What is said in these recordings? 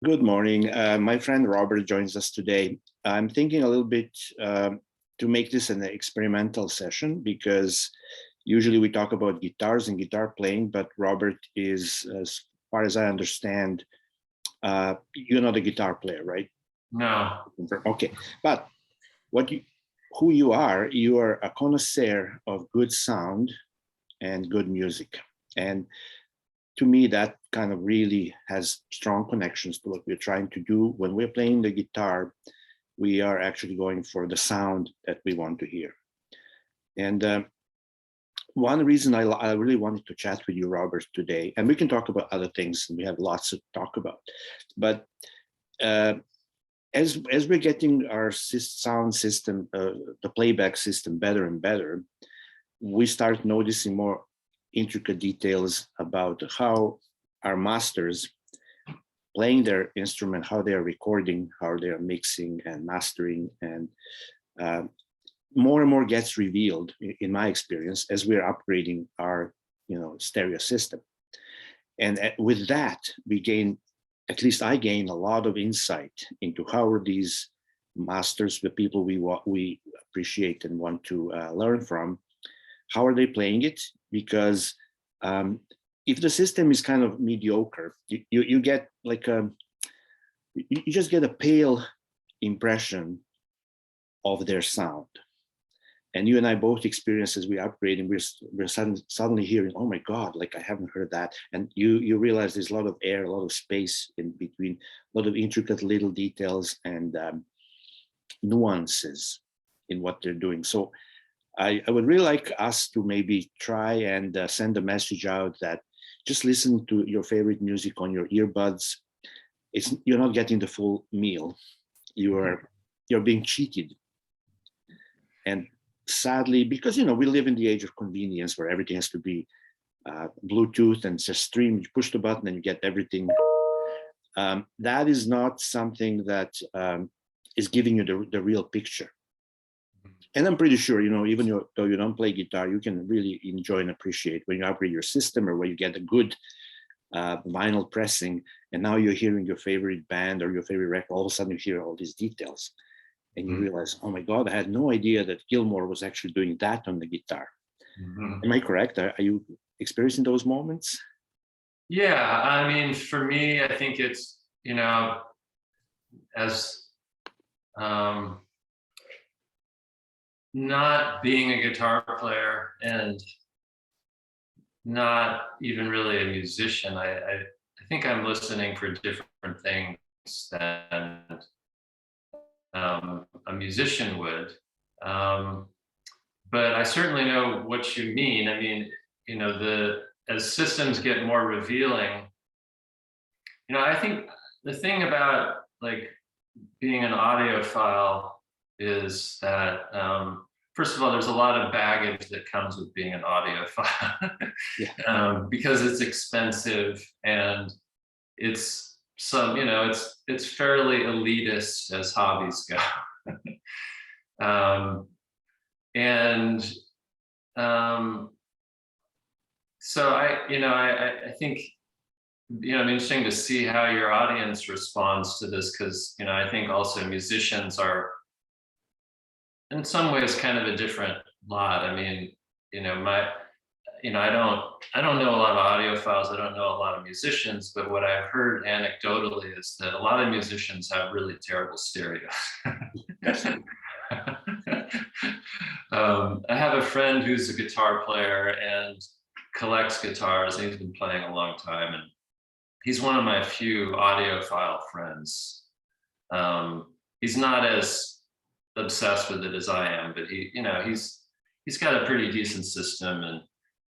Good morning. My friend Robert joins us today. I'm thinking a little bit to make this an experimental session because usually we talk about guitars and guitar playing, but Robert is, as far as I understand, you're not a guitar player, right? No. Okay, but who you are a connoisseur of good sound and good music. And to me, that kind of really has strong connections to what we're trying to do. When we're playing the guitar, we are actually going for the sound that we want to hear. And one reason I really wanted to chat with you, Robert, today, and we can talk about other things, and we have lots to talk about, but as we're getting our sound system, the playback system better and better, we start noticing more intricate details about how our masters playing their instrument, how they are recording, how they are mixing and mastering, and more and more gets revealed in my experience as we're upgrading our stereo system. And with that, we gain, at least I gain, a lot of insight into how are these masters, the people we appreciate and want to learn from, how are they playing it? Because if the system is kind of mediocre, you get like you just get a pale impression of their sound. And you and I both experience as we upgrade, and we're suddenly hearing, oh my God, like I haven't heard that. And you realize there's a lot of air, a lot of space in between, a lot of intricate little details and nuances in what they're doing. So I would really like us to maybe try and send a message out that just listen to your favorite music on your earbuds. You're not getting the full meal. You're being cheated. And sadly, because we live in the age of convenience where everything has to be Bluetooth and just stream, you push the button and you get everything. That is not something that is giving you the real picture. And I'm pretty sure, even though you don't play guitar, you can really enjoy and appreciate when you upgrade your system or when you get a good vinyl pressing, and now you're hearing your favorite band or your favorite record, all of a sudden you hear all these details. And you realize, oh my God, I had no idea that Gilmour was actually doing that on the guitar. Am I correct? Are you experiencing those moments? Yeah, I mean, for me, I think it's, as not being a guitar player and not even really a musician, I think I'm listening for different things than a musician would. But I certainly know what you mean. I mean, as systems get more revealing, I think the thing about like being an audiophile is that first of all, there's a lot of baggage that comes with being an audiophile. Because it's expensive and it's it's fairly elitist as hobbies go. So I think interesting to see how your audience responds to this, because I think also musicians are in some ways kind of a different lot. I mean, I don't know a lot of audiophiles. I don't know a lot of musicians, but what I've heard anecdotally is that a lot of musicians have really terrible stereo. I have a friend who's a guitar player and collects guitars, and he's been playing a long time, and he's one of my few audiophile friends. He's not as obsessed with it as I am, but he's got a pretty decent system,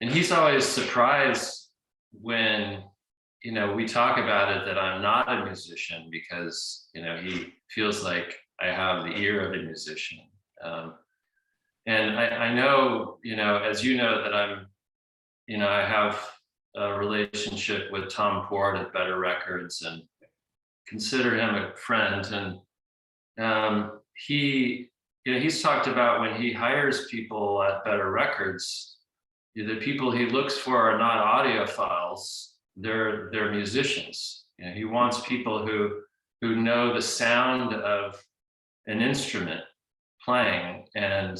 and he's always surprised when we talk about it that I'm not a musician, because he feels like I have the ear of a musician. And I know, as you know, that I have a relationship with Tom Port at Better Records and consider him a friend. And he's talked about when he hires people at Better Records, the people he looks for are not audiophiles, they're musicians. You know, he wants people who know the sound of an instrument playing and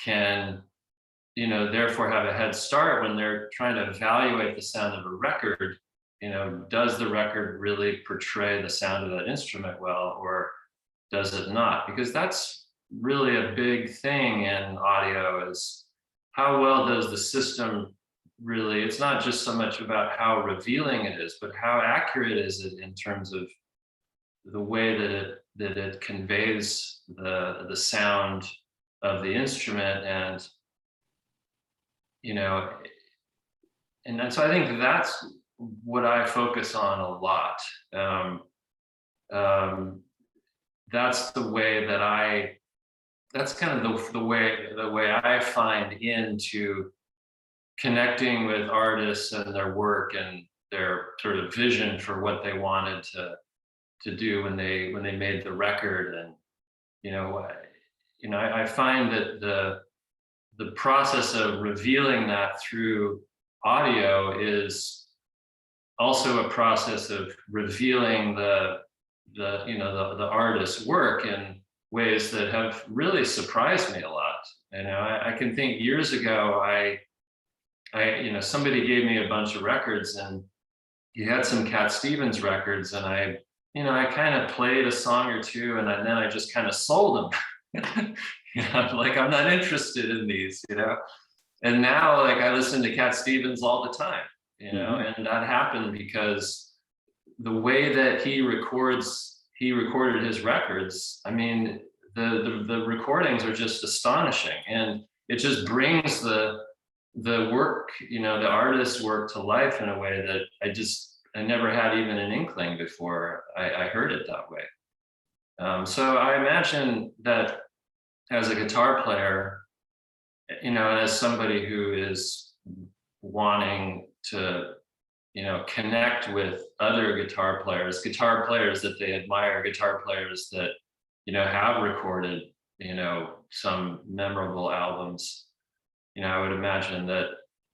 can, you know, therefore have a head start when they're trying to evaluate the sound of a record. You know, does the record really portray the sound of that instrument well, or does it not? Because that's really a big thing in audio, is how well does the system really, it's not just so much about how revealing it is, but how accurate is it in terms of the way that it conveys the sound of the instrument. And you know, and so I think that's what I focus on a lot. That's the way that that's kind of the way I find into connecting with artists and their work and their sort of vision for what they wanted to do when they made the record. And you know, I find that the process of revealing that through audio is also a process of revealing the artist's work in ways that have really surprised me a lot. You know, I can think years ago, somebody gave me a bunch of records, and he had some Cat Stevens records, and I kind of played a song or two, and then I just kind of sold them. Like, I'm not interested in these, you know. And now, like, I listen to Cat Stevens all the time, you know, and that happened because the way that he recorded his records. I mean, the recordings are just astonishing, and it just brings the work, you know, the artist's work to life in a way that I never had even an inkling before I heard it that way. So I imagine that as a guitar player, you know, as somebody who is wanting to, you know, connect with other guitar players that they admire, guitar players that, you know, have recorded, you know, some memorable albums, you know, I would imagine that,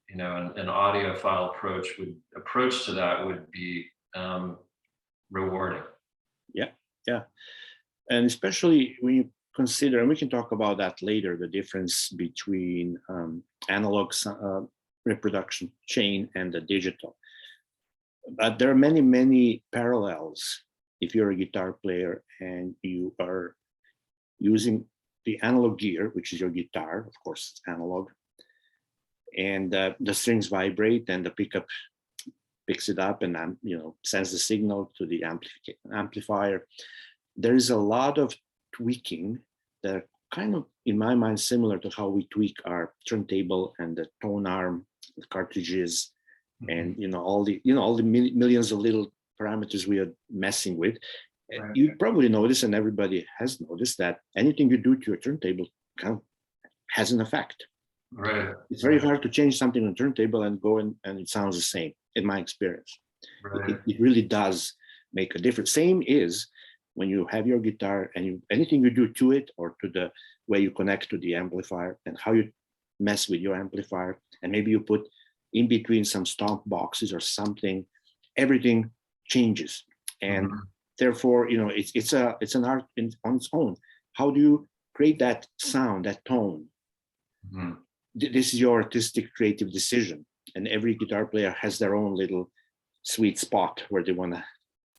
you know, an audiophile approach to that would be rewarding. Yeah. And especially when you consider, and we can talk about that later, the difference between analog reproduction chain and the digital. But there are many, many parallels if you're a guitar player and you are using the analog gear, which is your guitar, of course, it's analog, and the strings vibrate and the pickup picks it up and sends the signal to the amplifier. There is a lot of tweaking that are kind of, in my mind, similar to how we tweak our turntable and the tone arm, the cartridges, and all the millions of little parameters we are messing with. Right. You probably notice, and everybody has noticed, that anything you do to your turntable kind of has an effect. Right. It's very hard to change something on a turntable and go and it sounds the same, in my experience. Right. It really does make a difference. Same is when you have your guitar and anything you do to it or to the way you connect to the amplifier and how you mess with your amplifier, and maybe you put in between some stomp boxes or something, everything changes. And therefore, it's an art on its own. How do you create that sound, that tone? This is your artistic creative decision. And every guitar player has their own little sweet spot where they want to,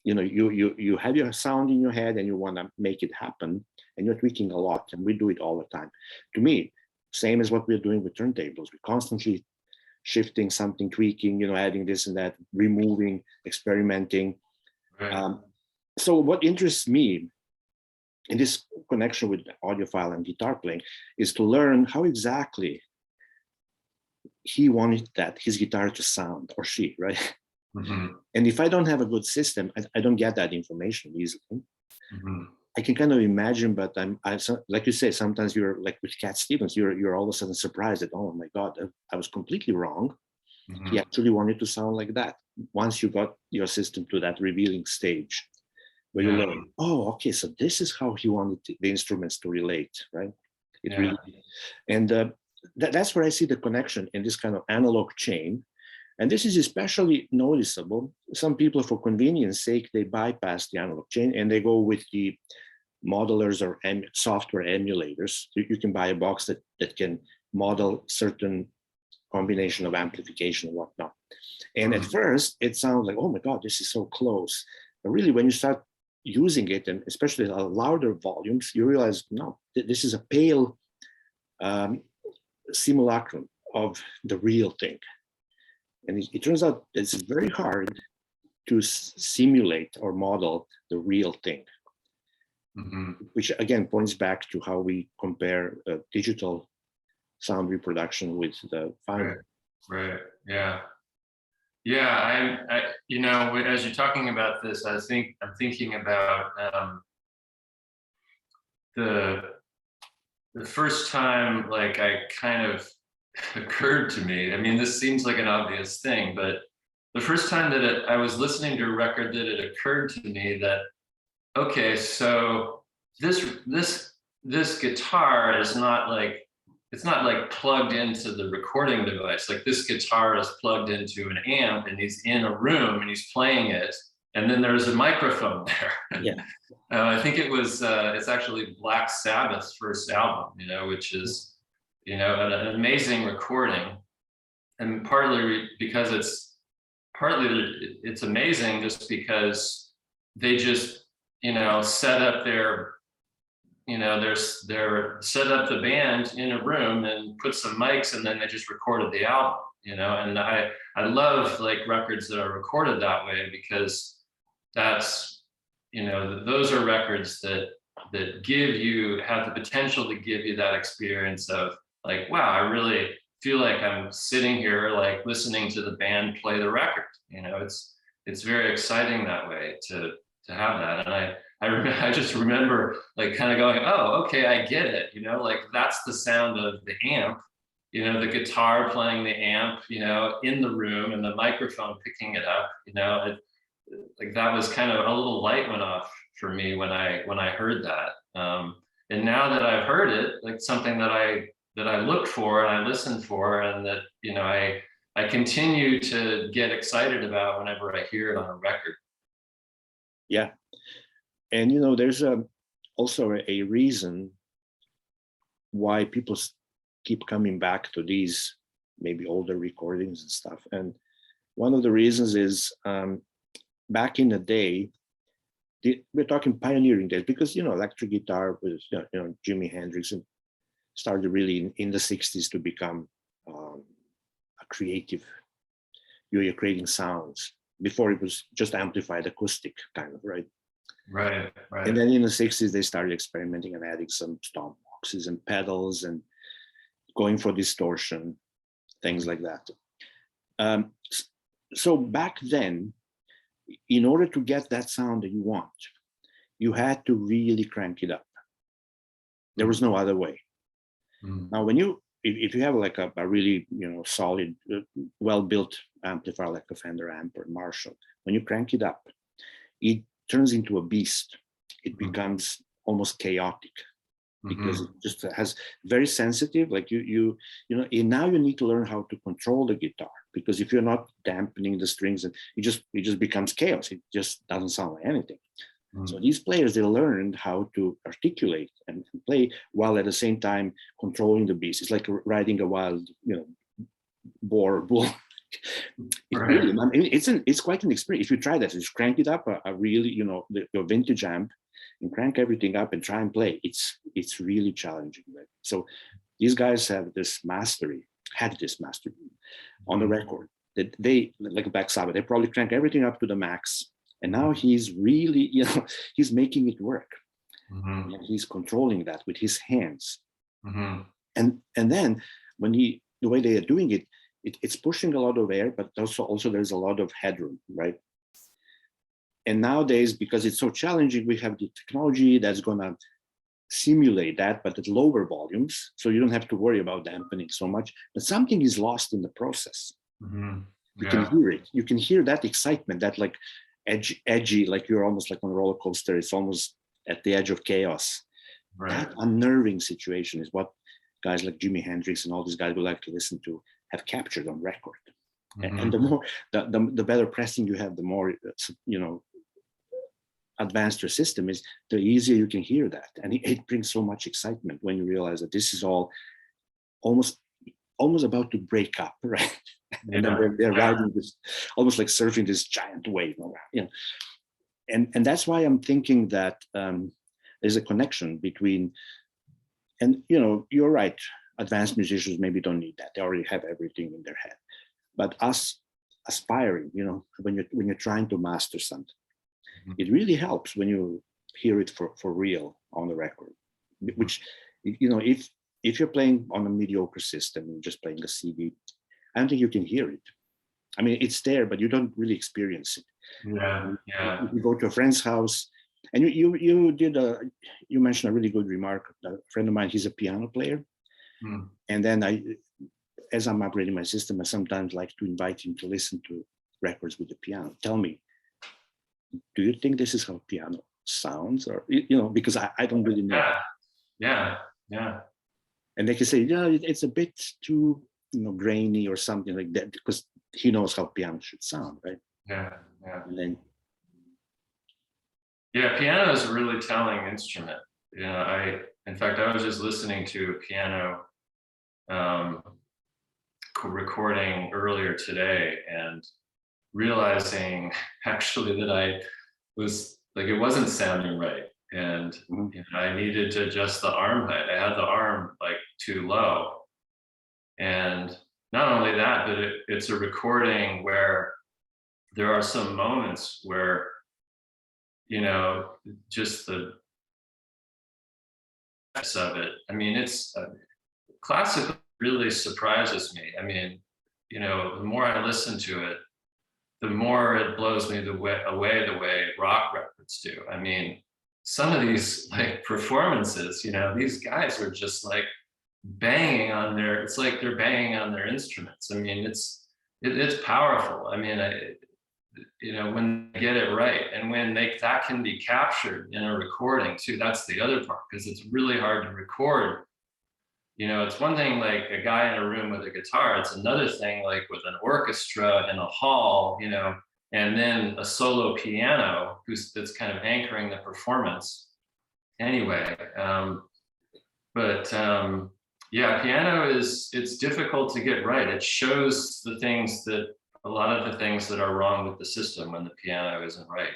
you have your sound in your head and you want to make it happen, and you're tweaking a lot, and we do it all the time. To me, same as what we're doing with turntables. We're constantly shifting something, tweaking, adding this and that, removing, experimenting. Right. So what interests me in this connection with audiophile and guitar playing is to learn how exactly he wanted that his guitar to sound, or she, right? And if I don't have a good system, I don't get that information easily. I can kind of imagine, but I like you say, sometimes you're like with Cat Stevens, you're all of a sudden surprised that, oh my God, I was completely wrong. He actually wanted to sound like that. Once you got your system to that revealing stage, where you learn, oh, okay, so this is how he wanted the instruments to relate, right? Really, and that's where I see the connection in this kind of analog chain, And this is especially noticeable. Some people, for convenience sake, they bypass the analog chain and they go with the modelers or software emulators. You can buy a box that can model certain combination of amplification and whatnot. And at first, it sounds like, oh my God, this is so close. But really, when you start using it, and especially at louder volumes, you realize, no, this is a pale simulacrum of the real thing. And it turns out it's very hard to simulate or model the real thing, which again points back to how we compare digital sound reproduction with the final. Right. Yeah. Yeah. I you know, as you're talking about this, I'm thinking about the first time, like, I kind of occurred to me. I mean, this seems like an obvious thing, but the first time that I was listening to a record, that it occurred to me that, okay, so this guitar is not like, it's not like plugged into the recording device. Like, this guitar is plugged into an amp and he's in a room and he's playing it. And then there's a microphone there. Yeah. I think it was, it's actually Black Sabbath's first album, you know, which is, you know, an amazing recording. And partly because it's amazing just because they just, you know, set up their, you know, they're set up the band in a room and put some mics, and then they just recorded the album, you know. And I love like records that are recorded that way, because that's, you know, those are records that have the potential to give you that experience of like, wow, I really feel like I'm sitting here like listening to the band play the record. You know, it's very exciting that way to have that. And I just remember like kind of going, oh, okay, I get it. You know, like that's the sound of the amp, you know, the guitar playing the amp, you know, in the room, and the microphone picking it up, you know. Like that was kind of a little light went off for me when I heard that. And now that I've heard it, like something that I look for and I listen for, and that, you know, I continue to get excited about whenever I hear it on a record. Yeah. And, you know, there's also a reason why people keep coming back to these maybe older recordings and stuff. And one of the reasons is back in the day, we're talking pioneering days, because, you know, electric guitar was, you know, Jimi Hendrix started really in the 60s to become a creative, you're creating sounds. Before it was just amplified acoustic kind of, right? Right. And then in the 60s, they started experimenting and adding some stomp boxes and pedals and going for distortion, things like that. So back then, in order to get that sound that you want, you had to really crank it up. There was no other way. Now, if you have like a really, you know, solid, well-built amplifier like a Fender amp or Marshall, when you crank it up, it turns into a beast. It becomes almost chaotic, because it just has very sensitive, like you know, and now you need to learn how to control the guitar, because if you're not dampening the strings, and it just becomes chaos. It just doesn't sound like anything. So these players, they learned how to articulate and play while at the same time controlling the beast. It's like riding a wild, you know, bull. Really, I mean, it's quite an experience. If you try that, just crank it up a really, you know, your vintage amp, and crank everything up and try and play. It's really challenging. Right? So these guys had this mastery on the record, that they, like Black Sabbath, they probably crank everything up to the max. And now he's really, you know, he's making it work. And he's controlling that with his hands. And then when the way they are doing it, it's pushing a lot of air, but also there's a lot of headroom, right? And nowadays, because it's so challenging, we have the technology that's going to simulate that, but at lower volumes. So you don't have to worry about dampening so much, but something is lost in the process. You can hear it. You can hear that excitement, that like edgy, like you're almost like on a roller coaster. It's almost at the edge of chaos. That unnerving situation is what guys like Jimi Hendrix and all these guys we like to listen to have captured on record. And the more, the better pressing you have, the more, advanced your system is, the easier you can hear that. And it brings so much excitement when you realize that this is all almost about to break up, right? And then they're riding this, almost like surfing this giant wave, and that's why I'm thinking that there's a connection between, and you're right, advanced musicians maybe don't need that, they already have everything in their head, but us aspiring, when you're trying to master something, it really helps when you hear it for real on the record, which, if you're playing on a mediocre system, you're just playing a CD, I don't think you can hear it. I mean, it's there, but you don't really experience it. If you go to a friend's house, and you mentioned a really good remark. A friend of mine, he's a piano player, and then as I'm upgrading my system, I sometimes like to invite him to listen to records with the piano. Tell me, do you think this is how piano sounds, or because I don't really know. Yeah. And they can say, it's a bit too grainy or something like that, because he knows how piano should sound, right? Yeah. And then, piano is a really telling instrument. In fact, I was just listening to a piano recording earlier today and realizing actually that I was like, it wasn't sounding right. And I needed to adjust the arm height. I had the arm like too low. And not only that, but it's a recording where there are some moments where, just the of it. I mean, it's classical really surprises me. I mean, the more I listen to it, the more it blows me away the way rock records do. I mean, some of these like performances, these guys are just like banging on it's like they're banging on their instruments. I mean, it's powerful. I mean, when they get it right, and when that can be captured in a recording too, that's the other part, because it's really hard to record. It's one thing like a guy in a room with a guitar. It's another thing like with an orchestra in a hall, and then a solo piano that's kind of anchoring the performance. Anyway, piano it's difficult to get right. It shows a lot of the things that are wrong with the system when the piano isn't right.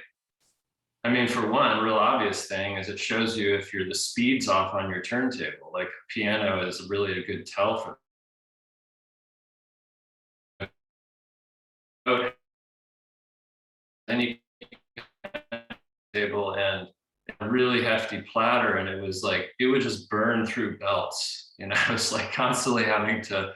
I mean, for one, real obvious thing is it shows you if the speed's off on your turntable. Like piano is really a good tell for any table and a really hefty platter, and it would just burn through belts. I was like constantly having to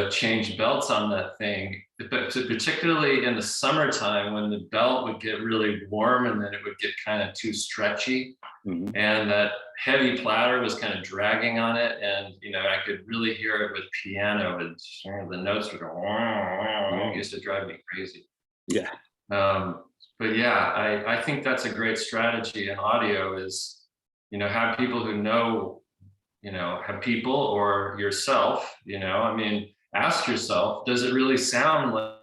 change belts on that thing, but particularly in the summertime when the belt would get really warm and then it would get kind of too stretchy, and that heavy platter was kind of dragging on it, and I could really hear it with piano, and the notes would go it used to drive me crazy. But I think that's a great strategy in audio is have people who know, have people or yourself, I mean, ask yourself, does it really sound like?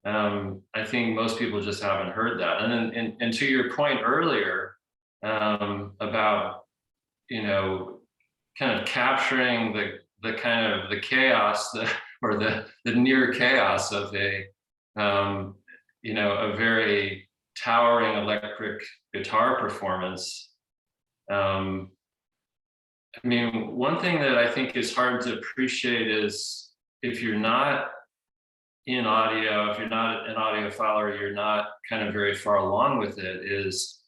I think most people just haven't heard that. And then, and to your point earlier about, kind of capturing the kind of the chaos or the near chaos of a very towering electric guitar performance. I mean, one thing that I think is hard to appreciate is if you're not in audio, if you're not an audiophile, or you're not kind of very far along with it, is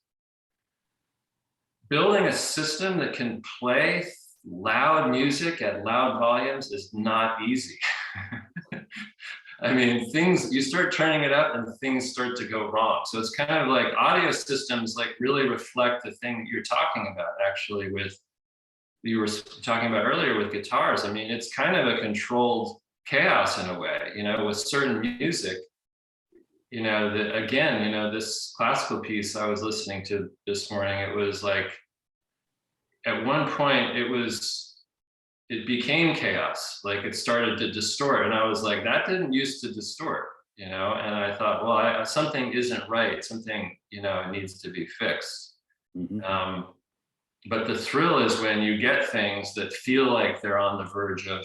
building a system that can play loud music at loud volumes is not easy. I mean, you start turning it up and things start to go wrong. So it's kind of like audio systems like really reflect the thing that you're talking about, actually, you were talking about earlier with guitars. I mean, it's kind of a controlled chaos in a way, with certain music, this classical piece I was listening to this morning, it was like, at one point it was it became chaos. Like it started to distort, and I was like, that didn't used to distort, you know. And I thought, well, something isn't right. Something, you know, needs to be fixed. But the thrill is when you get things that feel like they're on the verge of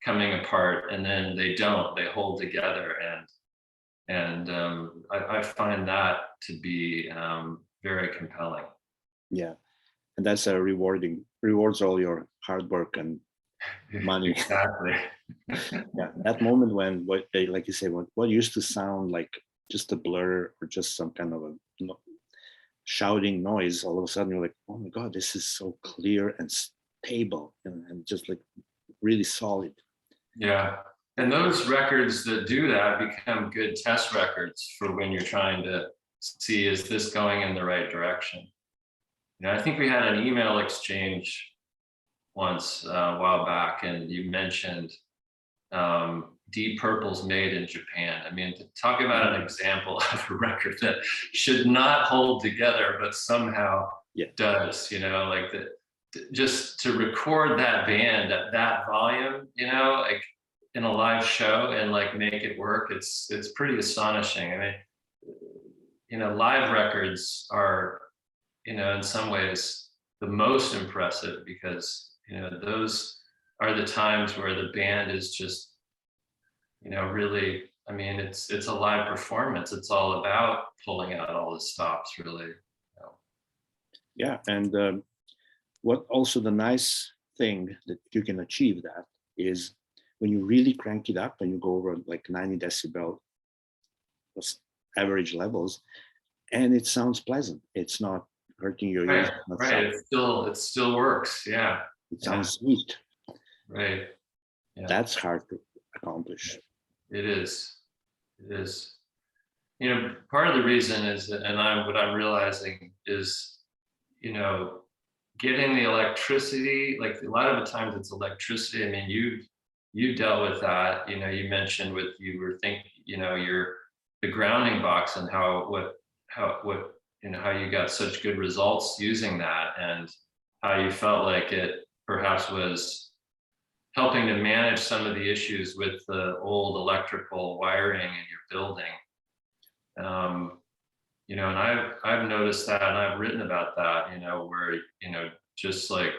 coming apart, and then they don't. They hold together, and I find that to be very compelling. Yeah, and that's a rewards all your hard work and money. Exactly. Yeah, that moment when what they, like you say, what used to sound like just a blur or just some kind of a shouting noise, all of a sudden you're like, oh my God, this is so clear and stable and just like really solid. Yeah. And those records that do that become good test records for when you're trying to see, is this going in the right direction? You know, I think we had an email exchange once a while back, and you mentioned Deep Purple's Made in Japan. I mean, to talk about an example of a record that should not hold together, but somehow does, you know, like just to record that band at that volume, you know, like in a live show and like make it work. It's pretty astonishing. I mean, you know, live records are, you know, in some ways the most impressive, because, you know, those are the times where the band is just, you know, really, I mean, it's a live performance. It's all about pulling out all the stops, really. You know. Yeah, and what also the nice thing that you can achieve that is when you really crank it up and you go over like 90 decibel average levels, and it sounds pleasant. It's not hurting your ears. Right. It still works. Yeah. It sounds sweet. Right. Yeah. That's hard to accomplish. It is. It is. You know, part of the reason is that, and what I'm realizing is, you know, getting the electricity, like a lot of the times it's electricity. I mean, you dealt with that, you know, you mentioned you were thinking, you know, the grounding box and how you know, how you got such good results using that, and how you felt like it perhaps was helping to manage some of the issues with the old electrical wiring in your building. You know, and I've noticed that, and I've written about that, you know, where, you know, just like,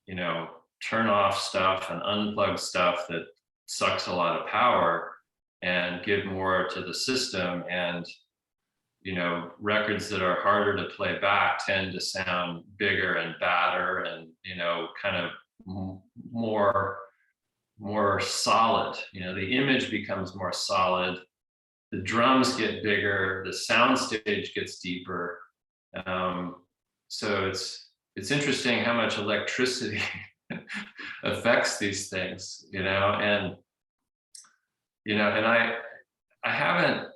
you know, turn off stuff and unplug stuff that sucks a lot of power and give more to the system. And, you know, records that are harder to play back tend to sound bigger and badder and, you know, kind of more solid. You know, the image becomes more solid. The drums get bigger, the sound stage gets deeper. So it's interesting how much electricity affects these things, you know, and, you know, and I haven't,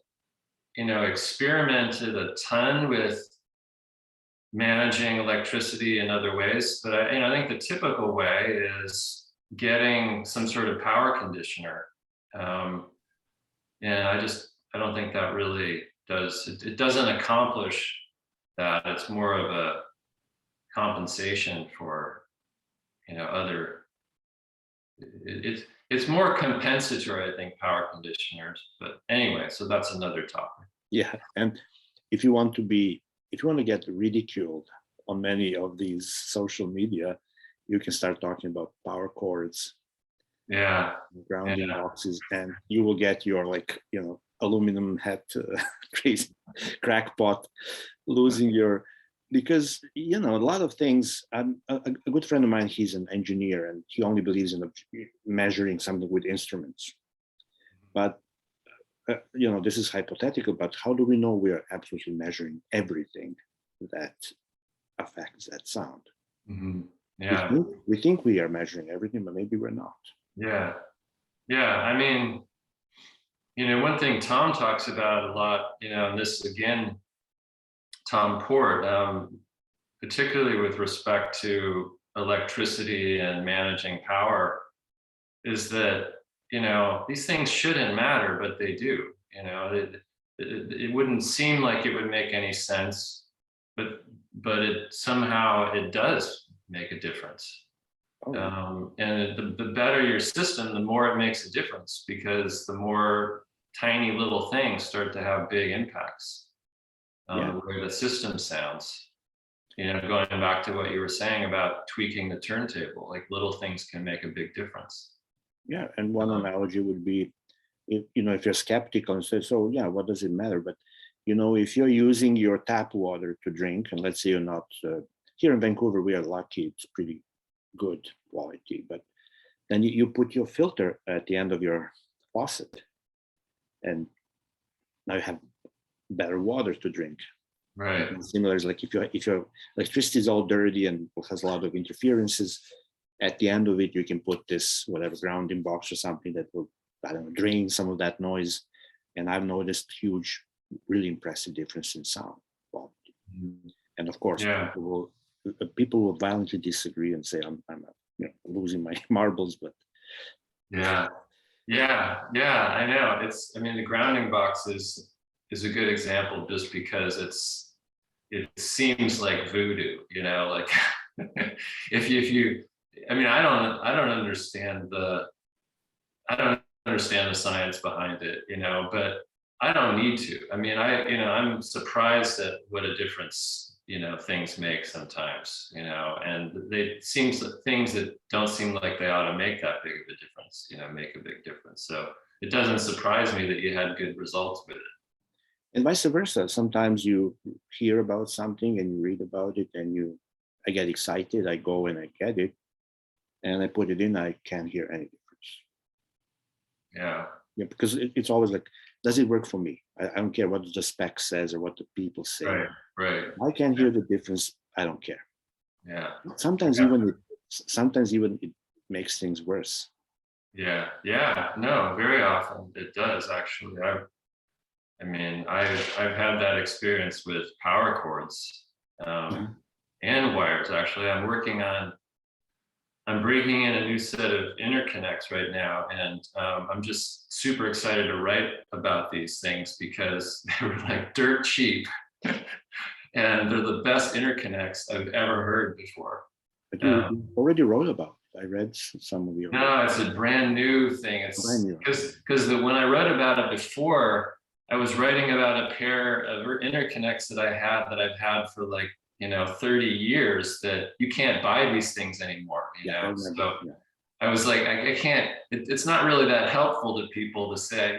you know, experimented a ton with managing electricity in other ways, but I think the typical way is getting some sort of power conditioner. And I don't think that really does, it doesn't accomplish that. It's more of a compensation for, you know, other, it's more compensatory, I think, power conditioners. But anyway, so that's another topic. Yeah, and if you want to get ridiculed on many of these social media, you can start talking about power cords, grounding boxes, and you will get your, like, you know, aluminum hat crazy crackpot losing your, because, you know, a lot of things. A good friend of mine, he's an engineer, and he only believes in measuring something with instruments. But you know, this is hypothetical, but how do we know we are absolutely measuring everything that affects that sound? Mm-hmm. Yeah, we think we are measuring everything, but maybe we're not. Yeah. I mean, you know, one thing Tom talks about a lot, you know, and this again, Tom Port, particularly with respect to electricity and managing power, is that, you know, these things shouldn't matter, but they do. You know, it wouldn't seem like it would make any sense, but it somehow it does make a difference. And the better your system, the more it makes a difference, because the more tiny little things start to have big impacts on the way the system sounds. Going back to what you were saying about tweaking the turntable, like little things can make a big difference. Yeah, and one analogy would be, if you're skeptical and say, so yeah, what does it matter? But if you're using your tap water to drink, and let's say you're not here in Vancouver, we are lucky; it's pretty good quality. But then you put your filter at the end of your faucet, and now you have better water to drink. Right. And similar is like if your electricity is all dirty and has a lot of interferences, at the end of it you can put this whatever grounding box or something that will, I don't know, drain some of that noise. And I've noticed huge, really impressive difference in sound quality. And of course, people will violently disagree and say I'm losing my marbles, but yeah, I know. The grounding box is a good example, just because it seems like voodoo, like if you I don't understand the science behind it, but I don't need to. I'm surprised at what a difference, things make sometimes, and it seems that things that don't seem like they ought to make that big of a difference, make a big difference. So it doesn't surprise me that you had good results with it. And vice versa. Sometimes you hear about something and you read about it and I get excited, I go and I get it and I put it in, I can't hear any difference. Yeah, because it's always like, does it work for me? I don't care what the spec says or what the people say. Right. I can't hear the difference. I don't care. Yeah. Sometimes even it makes things worse. Yeah. No, very often it does, actually. I've had that experience with power cords and wires. Actually, I'm breaking in a new set of interconnects right now, and I'm just super excited to write about these things because they were like dirt cheap, and they're the best interconnects I've ever heard before. But you already wrote about it. I read some of your. No, it's a brand new thing. It's because when I read about it before, I was writing about a pair of interconnects that I've had for 30 years, that you can't buy these things anymore, So I was like, I can't, it's not really that helpful to people to say,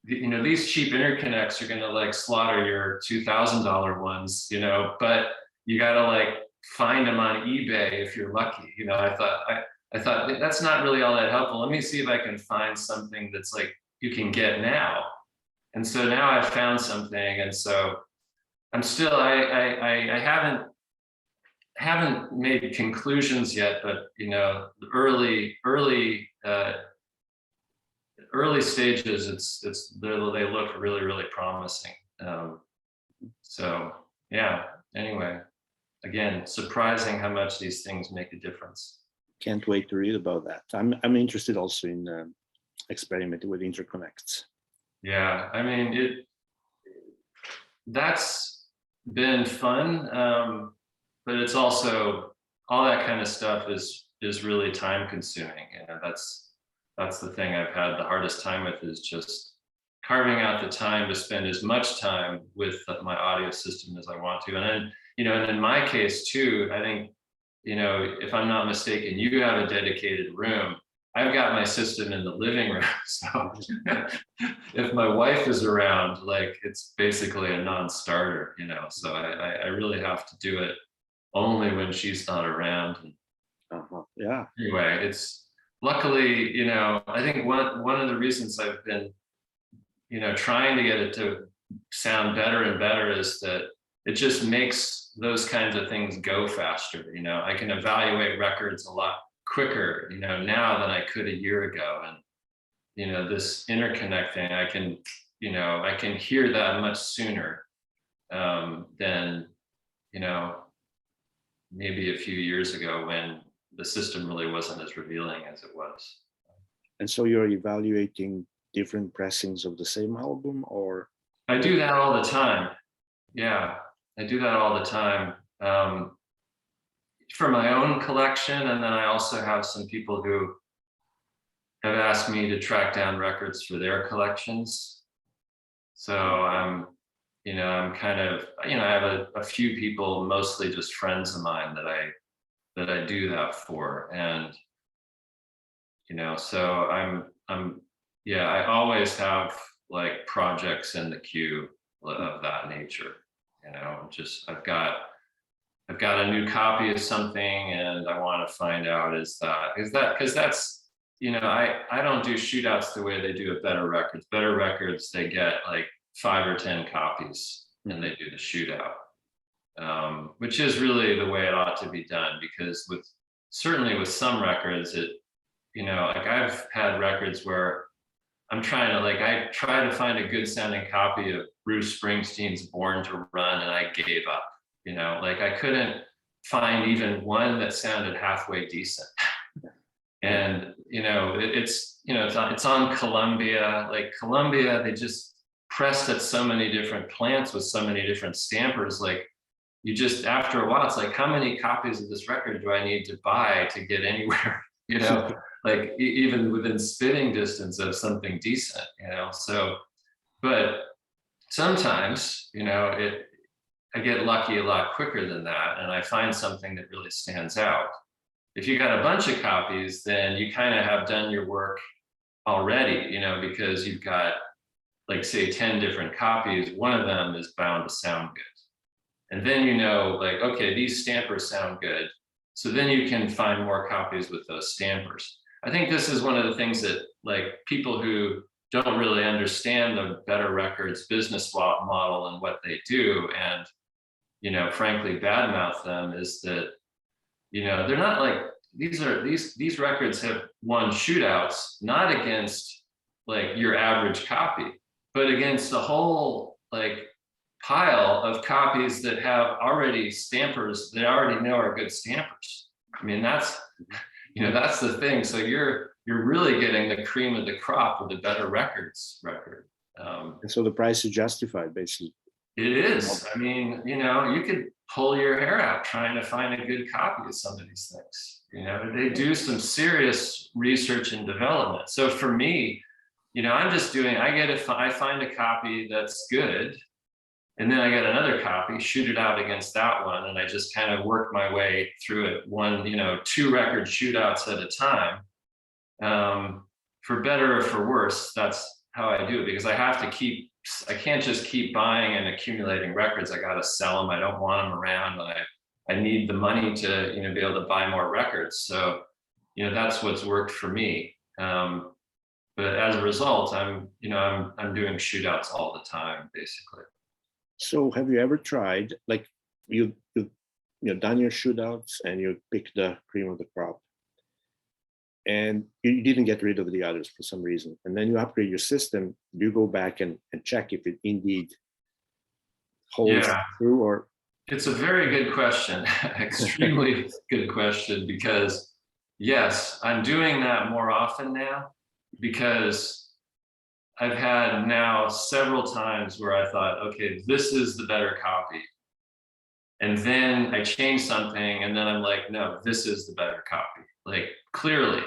these cheap interconnects are going to slaughter your $2,000 ones, but you got to find them on eBay if you're lucky. I thought that's not really all that helpful. Let me see if I can find something that's you can get now. And so now I've found something, and so I'm still I haven't made conclusions yet, but the early stages, they look really, really promising. So yeah. Anyway, again, surprising how much these things make a difference. Can't wait to read about that. I'm interested also in experimenting with interconnects. Yeah, that's been fun, but it's also, all that kind of stuff is really time consuming. That's the thing I've had the hardest time with, is just carving out the time to spend as much time with my audio system as I want to. And then, and in my case too, I think, if I'm not mistaken, you have a dedicated room. I've got my system in the living room. So if my wife is around, it's basically a non-starter, so I really have to do it only when she's not around. Yeah. Anyway, it's luckily, I think one of the reasons I've been, trying to get it to sound better and better is that it just makes those kinds of things go faster. I can evaluate records a lot quicker, now than I could a year ago. And, this interconnect thing, I can hear that much sooner than, maybe a few years ago, when the system really wasn't as revealing as it was. And so you're evaluating different pressings of the same album, or? I do that all the time. Yeah, I do that all the time. for my own collection, and then I also have some people who have asked me to track down records for their collections. So I'm kind of, I have a few people, mostly just friends of mine that I do that for. And, so yeah, I always have like projects in the queue of that nature, just I've got a new copy of something and I want to find out because that's, I don't do shootouts the way they do at Better Records. Better Records, they get like 5 or 10 copies and they do the shootout, which is really the way it ought to be done, because certainly with some records, like I've had records where I try to find a good sounding copy of Bruce Springsteen's Born to Run and I gave up, like I couldn't find even one that sounded halfway decent. And, it's on Columbia, like Columbia, they just pressed at so many different plants with so many different stampers. Like you just, after a while, it's like, how many copies of this record do I need to buy to get anywhere, like even within spitting distance of something decent, so, but sometimes, I get lucky a lot quicker than that. And I find something that really stands out. If you got a bunch of copies, then you kind of have done your work already, because you've got like say 10 different copies, one of them is bound to sound good. And then like, okay, these stampers sound good. So then you can find more copies with those stampers. I think this is one of the things that like people who don't really understand the Better Records business model and what they do, and frankly badmouth them, is that they're not like, these records have won shootouts, not against like your average copy, but against the whole like pile of copies that have already stampers that already know are good stampers. I mean, that's the thing. So you're really getting the cream of the crop with the Better Records record. And so the price is justified, basically. It is. I mean, you could pull your hair out trying to find a good copy of some of these things. They do some serious research and development. So for me, I'm just I find a copy that's good, and then I get another copy, shoot it out against that one, and I just kind of work my way through it, 2 record shootouts at a time. For better or for worse, that's how I do it, because I can't just keep buying and accumulating records. I got to sell them. I don't want them around. I need the money to, be able to buy more records. So, that's what's worked for me. But as a result, I'm doing shootouts all the time, basically. So have you ever tried, like you've done your shootouts and you pick the cream of the crop, and you didn't get rid of the others for some reason, and then you upgrade your system, do you go back and check if it indeed holds through? Or it's a very good question. Extremely good question, because yes, I'm doing that more often now, because I've had now several times where I thought, okay, this is the better copy. And then I change something and then I'm like, no, this is the better copy. Like clearly,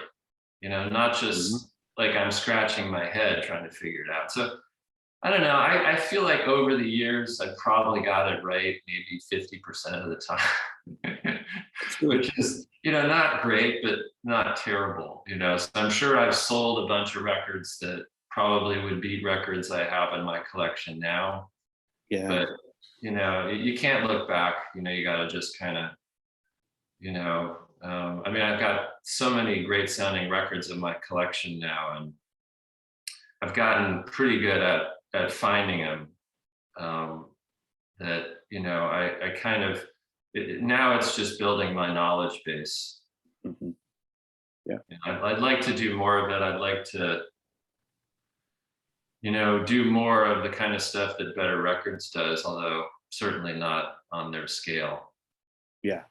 not just like I'm scratching my head trying to figure it out. So I don't know. I feel like over the years, I probably got it right maybe 50% of the time, which is, not great, but not terrible, So I'm sure I've sold a bunch of records that probably would beat records I have in my collection now. Yeah. But, you can't look back, you got to just kind of, I've got so many great sounding records in my collection now, and I've gotten pretty good at finding them, that, I kind of, now it's just building my knowledge base. Mm-hmm. Yeah. I'd like to do more of it. I'd like to, do more of the kind of stuff that Better Records does, although certainly not on their scale. Yeah.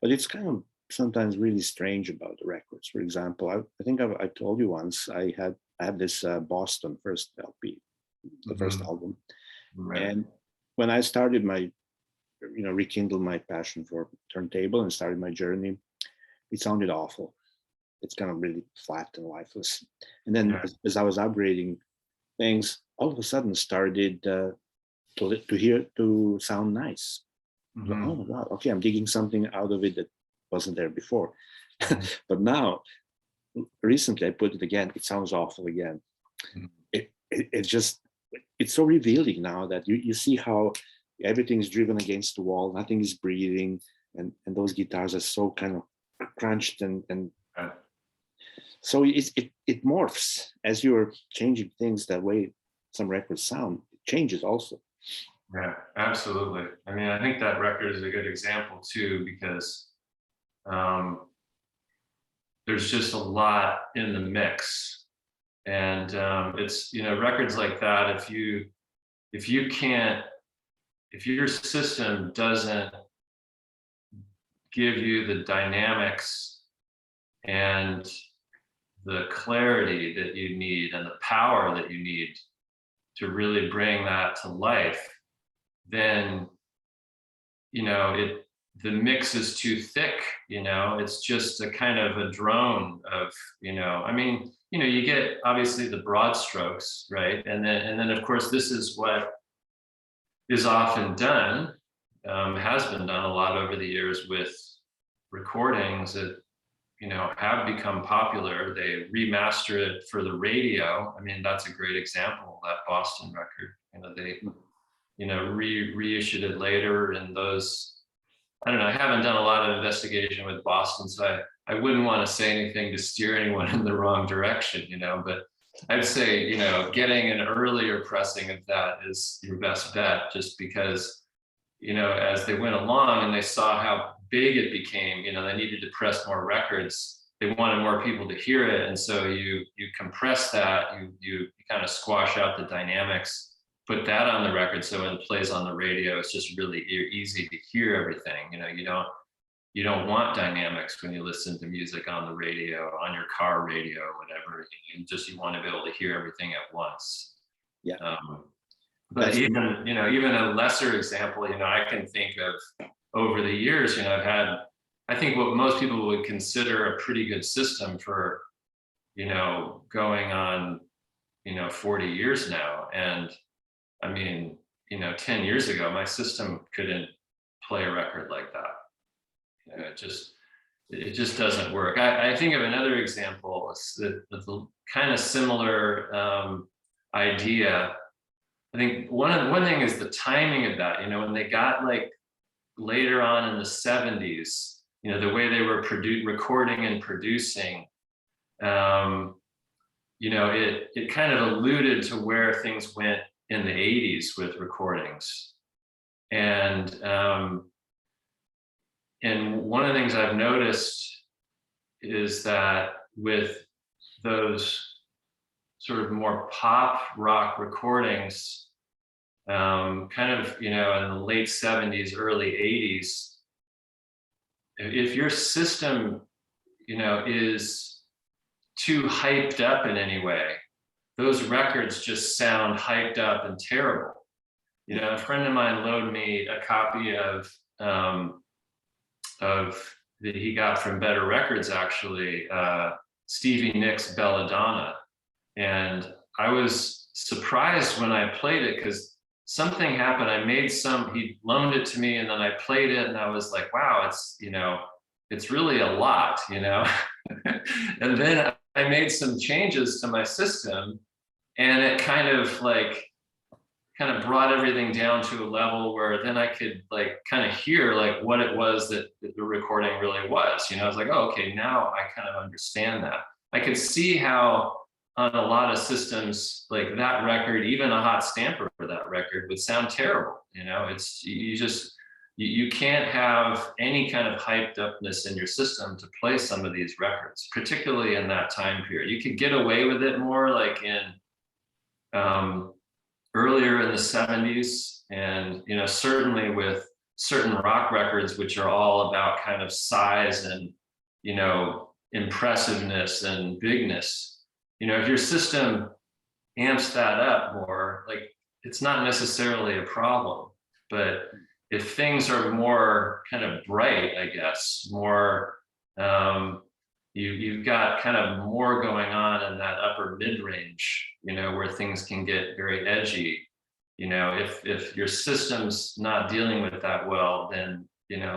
But it's kind of sometimes really strange about the records. For example, I think I told you once, I had this Boston first LP, the first album. Right. And when I started my rekindled my passion for turntable and started my journey, it sounded awful. It's kind of really flat and lifeless. And then as I was upgrading things, all of a sudden started to sound nice. Mm-hmm. Oh my God, okay, I'm digging something out of it that wasn't there before. But now, recently I put it again, it sounds awful again. It's so revealing now that you see how everything is driven against the wall, nothing is breathing, and those guitars are so kind of crunched and so it morphs as you're changing things. That way some records sound, it changes also. Yeah, absolutely. I mean, I think that record is a good example too, because there's just a lot in the mix. And it's, records like that, if your system doesn't give you the dynamics and the clarity that you need and the power that you need to really bring that to life, then the mix is too thick. It's just a kind of a drone of, you get obviously the broad strokes, right? And then of course this is what is often done, has been done a lot over the years with recordings that have become popular. They remaster it for the radio. I mean, that's a great example, that Boston record. They reissued it later, and those, I don't know, I haven't done a lot of investigation with Boston, so I wouldn't want to say anything to steer anyone in the wrong direction, but I'd say, getting an earlier pressing of that is your best bet, just because, as they went along and they saw how big it became, they needed to press more records. They wanted more people to hear it. And so you compress that, you kind of squash out the dynamics, put that on the record. So when it plays on the radio, it's just really easy to hear everything. You don't want dynamics when you listen to music on the radio, on your car radio, whatever. You want to be able to hear everything at once. Yeah. But even a lesser example, I can think of over the years, I've had, I think what most people would consider a pretty good system for, going on, 40 years now. And I mean, 10 years ago, my system couldn't play a record like that. It just doesn't work. I think of another example, the kind of similar idea. I think one thing is the timing of that. When they got like later on in the 70s, the way they were recording and producing, it kind of alluded to where things went in the 80s with recordings. And one of the things I've noticed is that with those sort of more pop rock recordings, kind of, in the late 70s, early 80s, if your system, is too hyped up in any way, those records just sound hyped up and terrible. A friend of mine loaned me a copy of that he got from Better Records, actually, Stevie Nicks' Belladonna. And I was surprised when I played it, because something happened. He loaned it to me, and then I played it, and I was like, wow, it's really a lot, And then I made some changes to my system, and it kind of brought everything down to a level where then I could kind of hear what it was that the recording really was. I was like, oh, okay, now I kind of understand that. I could see how on a lot of systems like that record, even a hot stamper for that record would sound terrible. You can't have any kind of hyped upness in your system to play some of these records, particularly in that time period. You could get away with it more like in earlier in the 70s, and certainly with certain rock records, which are all about kind of size and impressiveness and bigness. If your system amps that up more, it's not necessarily a problem. But if things are more kind of bright, I guess, more, you've got kind of more going on in that upper mid-range, where things can get very edgy. If your system's not dealing with that well, then,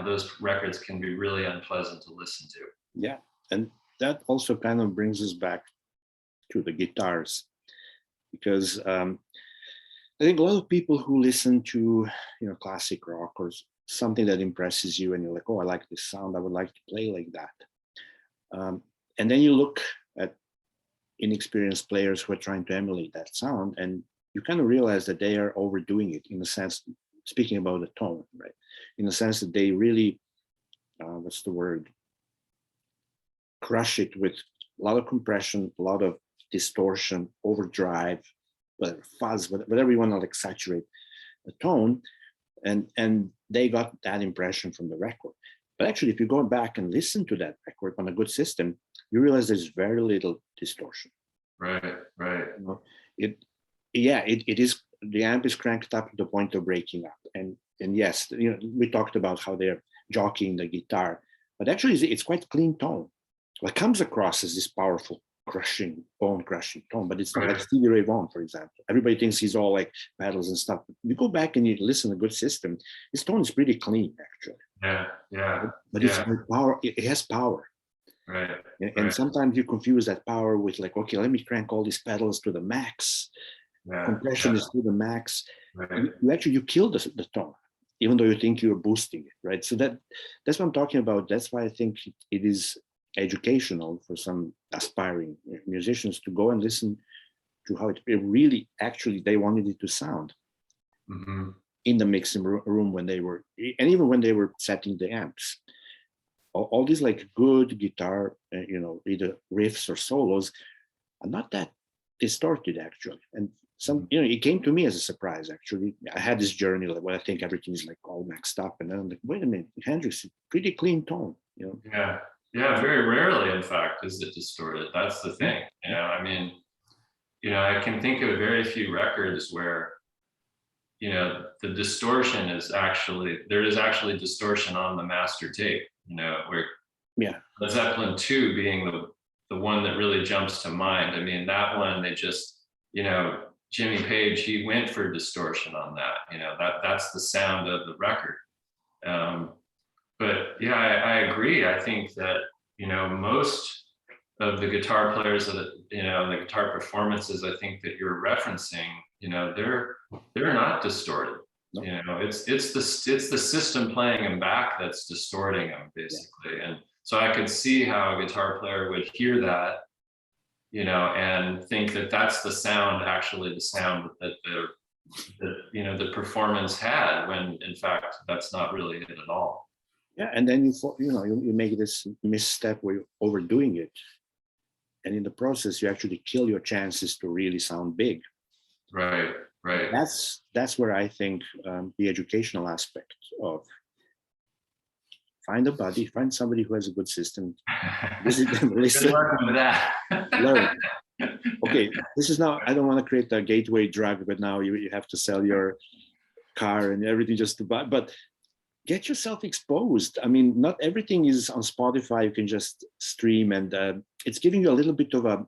those records can be really unpleasant to listen to. Yeah, and that also kind of brings us back to the guitars, because I think a lot of people who listen to classic rock or something that impresses you, and you're like, oh, I like this sound, I would like to play like that. And then you look at inexperienced players who are trying to emulate that sound, and you kind of realize that they are overdoing it, in the sense, speaking about the tone, right? In the sense that they really, what's the word? Crush it with a lot of compression, a lot of distortion, overdrive, fuzz, whatever you want to like saturate the tone. And they got that impression from the record. But actually, if you go back and listen to that record on a good system, you realize there's very little distortion. Right. It is, the amp is cranked up to the point of breaking up. And yes, we talked about how they're jockeying the guitar, but actually it's quite clean tone. What comes across as this powerful, crushing, bone-crushing tone, but it's not like Stevie Ray Vaughan, for example. Everybody thinks he's all like pedals and stuff. You go back and you listen to a good system, his tone is pretty clean, actually. Yeah. But it's power. It has power. Right. And sometimes you confuse that power with like, okay, let me crank all these pedals to the max. Compression is to the max. Right. You kill the tone, even though you think you're boosting it, right? So that's what I'm talking about. That's why I think it is educational for some aspiring musicians to go and listen to how it really actually they wanted it to sound in the mixing room when they were, and even when they were setting the amps. All these like good guitar, either riffs or solos are not that distorted actually. And some, it came to me as a surprise actually. I had this journey where I think everything is like all maxed up, and then I'm like, wait a minute, Hendrix, pretty clean tone, Yeah, very rarely, in fact, is it distorted. That's the thing. I mean, I can think of very few records where, the distortion is actually, there is actually distortion on the master tape, where Led Zeppelin 2 being the one that really jumps to mind. I mean, that one, they just, Jimmy Page, he went for distortion on that, that's the sound of the record. But yeah, I agree. I think that, most of the guitar players that, the guitar performances, I think that you're referencing, they're not distorted. No. It's the system playing them back that's distorting them basically. And so I could see how a guitar player would hear that, and think that that's the sound, actually the sound that the performance had, when in fact that's not really it at all. Yeah, and then you make this misstep where you're overdoing it, and in the process you actually kill your chances to really sound big. Right. That's where I think the educational aspect of find a buddy, find somebody who has a good system, visit them, listen. Good luck with that. Learn. Okay, this is now, I don't want to create a gateway drug, but now you have to sell your car and everything just to buy, but get yourself exposed. I mean, not everything is on Spotify. You can just stream, and it's giving you a little bit of a,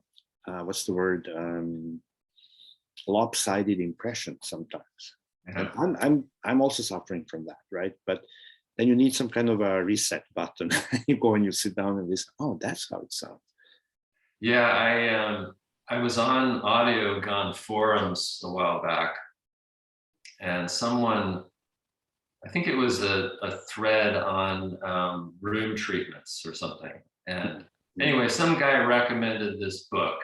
what's the word? Lopsided impression sometimes. And I'm also suffering from that, right? But then you need some kind of a reset button. You go and you sit down and listen. Oh, that's how it sounds. Yeah, I was on Audio Gun forums a while back, and someone, I think it was a thread on room treatments or something. And anyway, some guy recommended this book.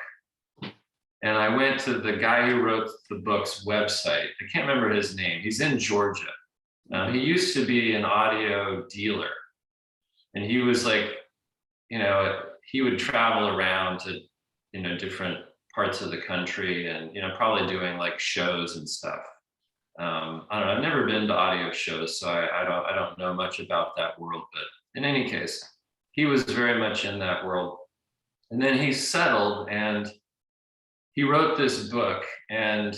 And I went to the guy who wrote the book's website. I can't remember his name. He's in Georgia. He used to be an audio dealer. And he was like, he would travel around to, different parts of the country and, probably doing like shows and stuff. I don't know, I've never been to audio shows, so I don't know much about that world, but in any case, he was very much in that world. And then he settled and he wrote this book, and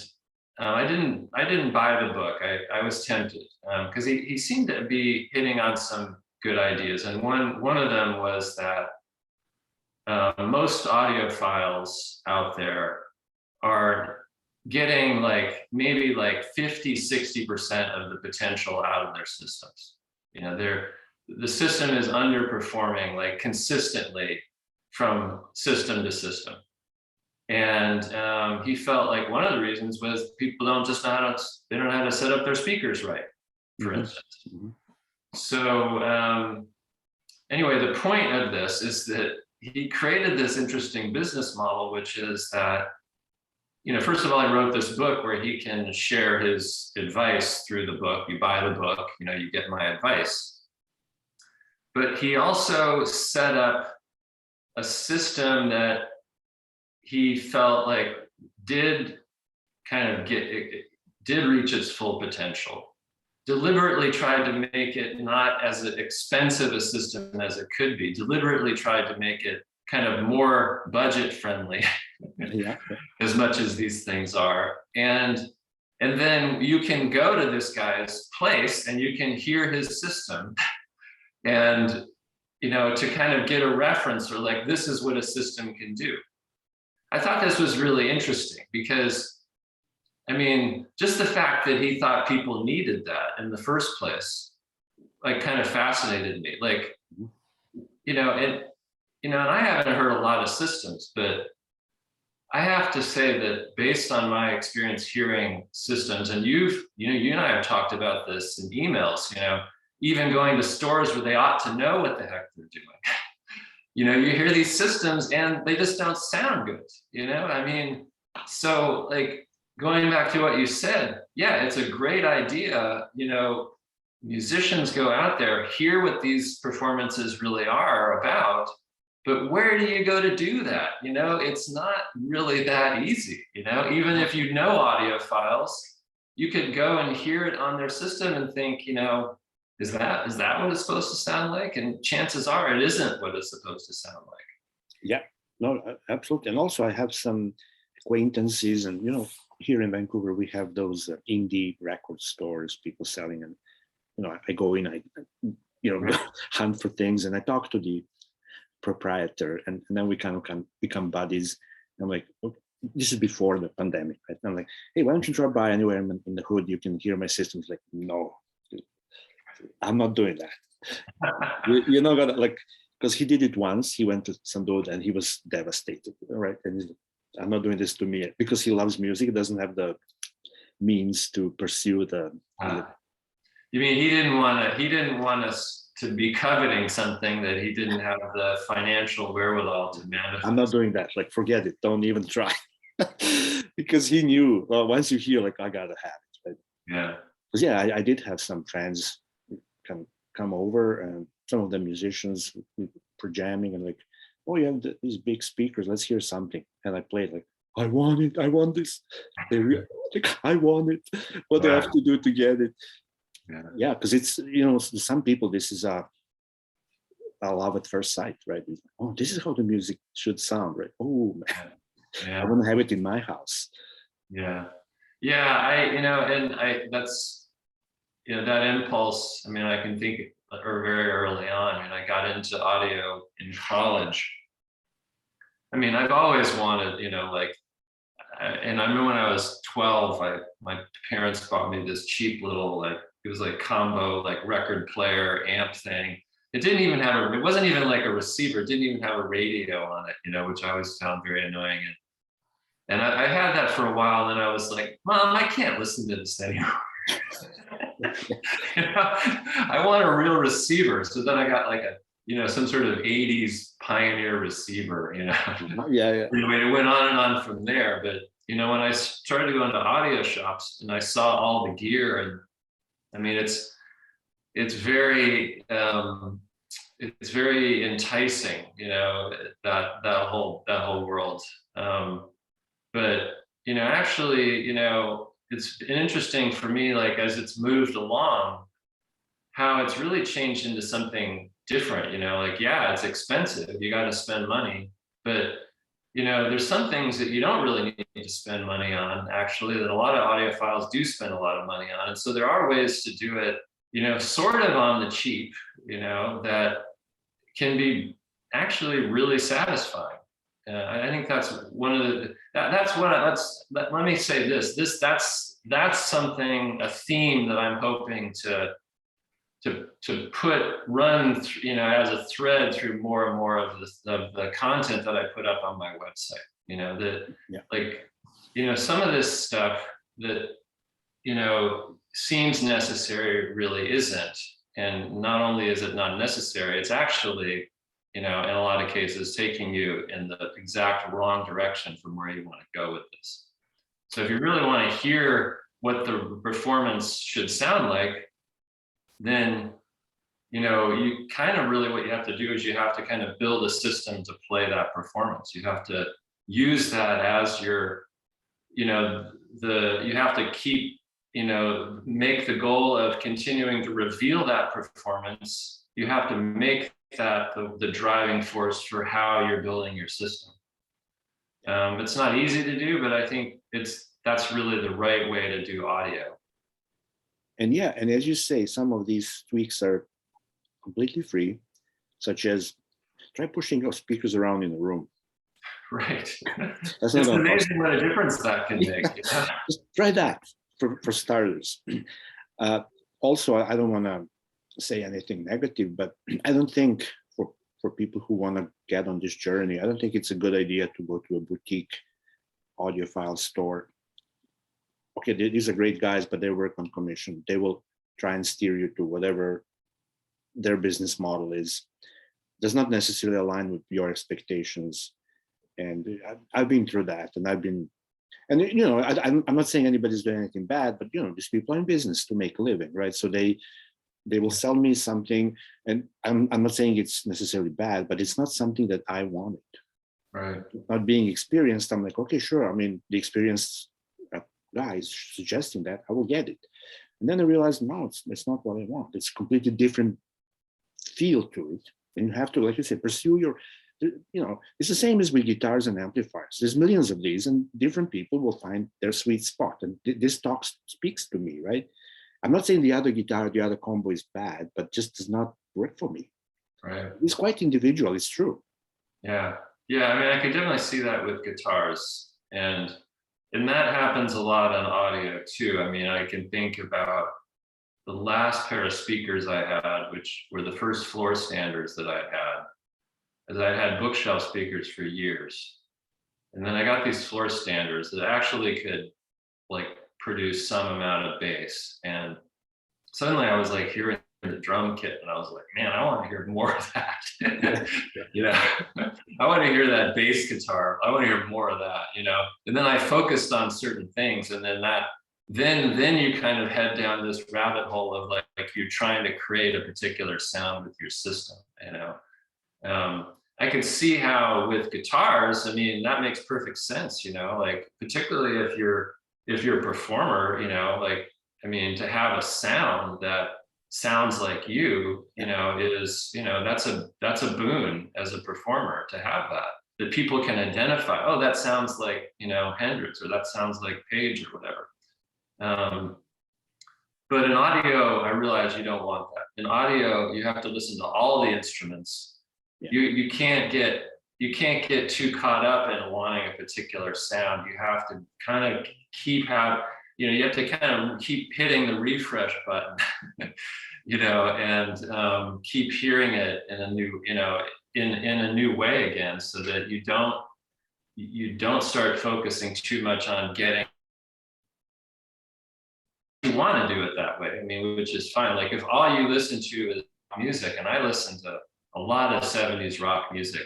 I didn't buy the book. I was tempted because he seemed to be hitting on some good ideas, and one of them was that most audiophiles out there are getting like maybe like 50-60% of the potential out of their systems. You know, the system is underperforming like consistently from system to system. And he felt like one of the reasons was people don't just know they don't know how to set up their speakers right, for instance. So anyway, the point of this is that he created this interesting business model, which is that, you know, first of all, he wrote this book where he can share his advice through the book. You buy the book, you know, you get my advice. But he also set up a system that he felt like did reach its full potential, deliberately tried to make it not as expensive a system as it could be, deliberately tried to make it kind of more budget friendly, as much as these things are. And then you can go to this guy's place and you can hear his system and, you know, to kind of get a reference, or like, this is what a system can do. I thought this was really interesting because, I mean, just the fact that he thought people needed that in the first place, like, kind of fascinated me. Like, you know, and I haven't heard a lot of systems, but I have to say that based on my experience hearing systems, and you and I have talked about this in emails, you know, even going to stores where they ought to know what the heck they're doing. You know, you hear these systems and they just don't sound good, you know? I mean, so like, going back to what you said, yeah, it's a great idea, you know, musicians go out there, hear what these performances really are about, but where do you go to do that? You know, it's not really that easy, you know? Even if you know audiophiles, you could go and hear it on their system and think, you know, is that what it's supposed to sound like? And chances are it isn't what it's supposed to sound like. Yeah, no, absolutely. And also I have some acquaintances, and, you know, here in Vancouver, we have those indie record stores, people selling, and, you know, I go in, I hunt for things, and I talk to the proprietor, and then we kind of can become buddies. I'm like, okay, this is before the pandemic, right? I'm like, hey, why don't you drop by anywhere in the hood? You can hear my systems. Like, no, I'm not doing that. You're not gonna, like, because he did it once. He went to some dude and he was devastated, right? And he's like, I'm not doing this to me, because he loves music. He doesn't have the means to pursue the. You mean he didn't want us to be coveting something that he didn't have the financial wherewithal to manifest? I'm not doing that. Like, forget it. Don't even try. Because he knew, well, once you hear, like, I gotta have it, right? Yeah. Because yeah, I did have some friends can come over, and some of the musicians for jamming, and like, oh, you have these big speakers, let's hear something. And I played, like, I want it, I want this. Like, I want it. What do I have to do to get it? Yeah, because it's, you know, some people, this is a love at first sight, right? Oh, this is how the music should sound, right? Oh man, yeah. I want to have it in my house. Yeah, yeah. That's, you know, that impulse. I mean, I can think, or very early on. I mean, I got into audio in college. I mean, I've always wanted, you know, like, and I remember when I was 12, my parents bought me this cheap little, like, it was like combo, like, record player amp thing. It wasn't even like a receiver. It didn't even have a radio on it, you know, which I always found very annoying. And I had that for a while, and then I was like, Mom, I can't listen to this anymore. You know, I want a real receiver. So then I got like a, you know, some sort of 80s Pioneer receiver, you know. Yeah. Anyway, it went on and on from there. But, you know, when I started to go into audio shops and I saw all the gear, and I mean, it's very enticing, you know, that whole world. But, you know, actually, you know, it's been interesting for me, like, as it's moved along, how it's really changed into something different, you know, like, yeah, it's expensive. You got to spend money, but there's some things that you don't really need to spend money on, actually, that a lot of audiophiles do spend a lot of money on. And so there are ways to do it, sort of on the cheap, that can be actually really satisfying. I think that's one of the, let me say that's something, a theme that I'm hoping to run, as a thread through more and more of the content that I put up on my website, some of this stuff that, seems necessary really isn't. And not only is it not necessary, it's actually, in a lot of cases, taking you in the exact wrong direction from where you want to go with this. So if you really want to hear what the performance should sound like, then, you kind of really, what you have to do is you have to kind of build a system to play that performance. You have to use that as your, you have to keep, make the goal of continuing to reveal that performance. You have to make that the driving force for how you're building your system. It's not easy to do, but I think that's really the right way to do audio. And yeah, and as you say, some of these tweaks are completely free, such as try pushing your speakers around in the room. Right. That's it's amazing what a difference that can make. Just try that for starters. Also, I don't want to say anything negative, but I don't think for people who want to get on this journey, I don't think it's a good idea to go to a boutique audiophile store. Okay, these are great guys, but they work on commission. They will try and steer you to whatever their business model is. Does not necessarily align with your expectations. And I've been through that, and I'm not saying anybody's doing anything bad, but these people are in business to make a living, right? So they will sell me something, and I'm not saying it's necessarily bad, but it's not something that I wanted. Right. Not being experienced, I'm like, okay, sure. I mean, the experienced guy is suggesting that, I will get it. And then I realized, no, it's not what I want. It's a completely different feel to it. And you have to, like you said, pursue your, it's the same as with guitars and amplifiers. There's millions of these, and different people will find their sweet spot. And this talk speaks to me, right? I'm not saying the other guitar, the other combo is bad, but just does not work for me. Right. It's quite individual, it's true. Yeah. Yeah, I mean, I could definitely see that with guitars. And that happens a lot on audio too. I mean, I can think about the last pair of speakers I had, which were the first floor standards that I had, as I had bookshelf speakers for years. And then I got these floor standards that actually could produce some amount of bass. And suddenly I was hearing the drum kit, and I was like, man, I want to hear more of that. I want to hear that bass guitar. I want to hear more of that, And then I focused on certain things, and then you kind of head down this rabbit hole of you're trying to create a particular sound with your system, I can see how with guitars, I mean, that makes perfect sense, particularly if you're a performer, to have a sound that sounds like you, is, that's a boon as a performer to have that people can identify. Oh, that sounds like, Hendrix, or that sounds like Page, or whatever. But in audio, I realize you don't want that. In audio, you have to listen to all the instruments. Yeah. You can't get too caught up in wanting a particular sound. You have to kind of you have to kind of keep hitting the refresh button, and keep hearing it in a new, in a new way again, so that you don't start focusing too much on getting. You want to do it that way, I mean, which is fine. If all you listen to is music, and I listen to a lot of 70s rock music,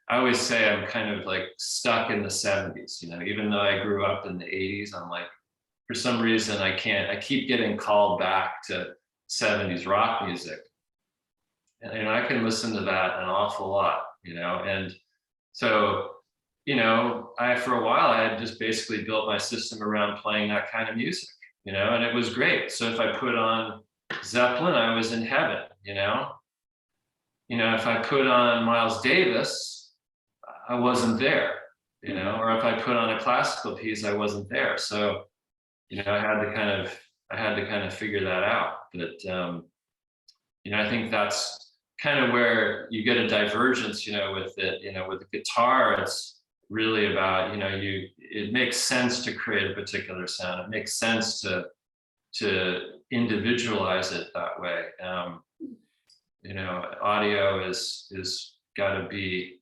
I always say I'm kind of stuck in the 70s, even though I grew up in the 80s, I'm for some reason I keep getting called back to 70s rock music. And I can listen to that an awful lot, and so, for a while I had just basically built my system around playing that kind of music, and it was great. So if I put on Zeppelin, I was in heaven, if I put on Miles Davis, I wasn't there, you know, or if I put on a classical piece, I wasn't there. So, you know, I had to kind of figure that out. But, you know, I think that's kind of where you get a divergence, you know, with it, you know, with the guitar, it's really about, you know, it makes sense to create a particular sound. It makes sense to individualize it that way. You know, audio is got to be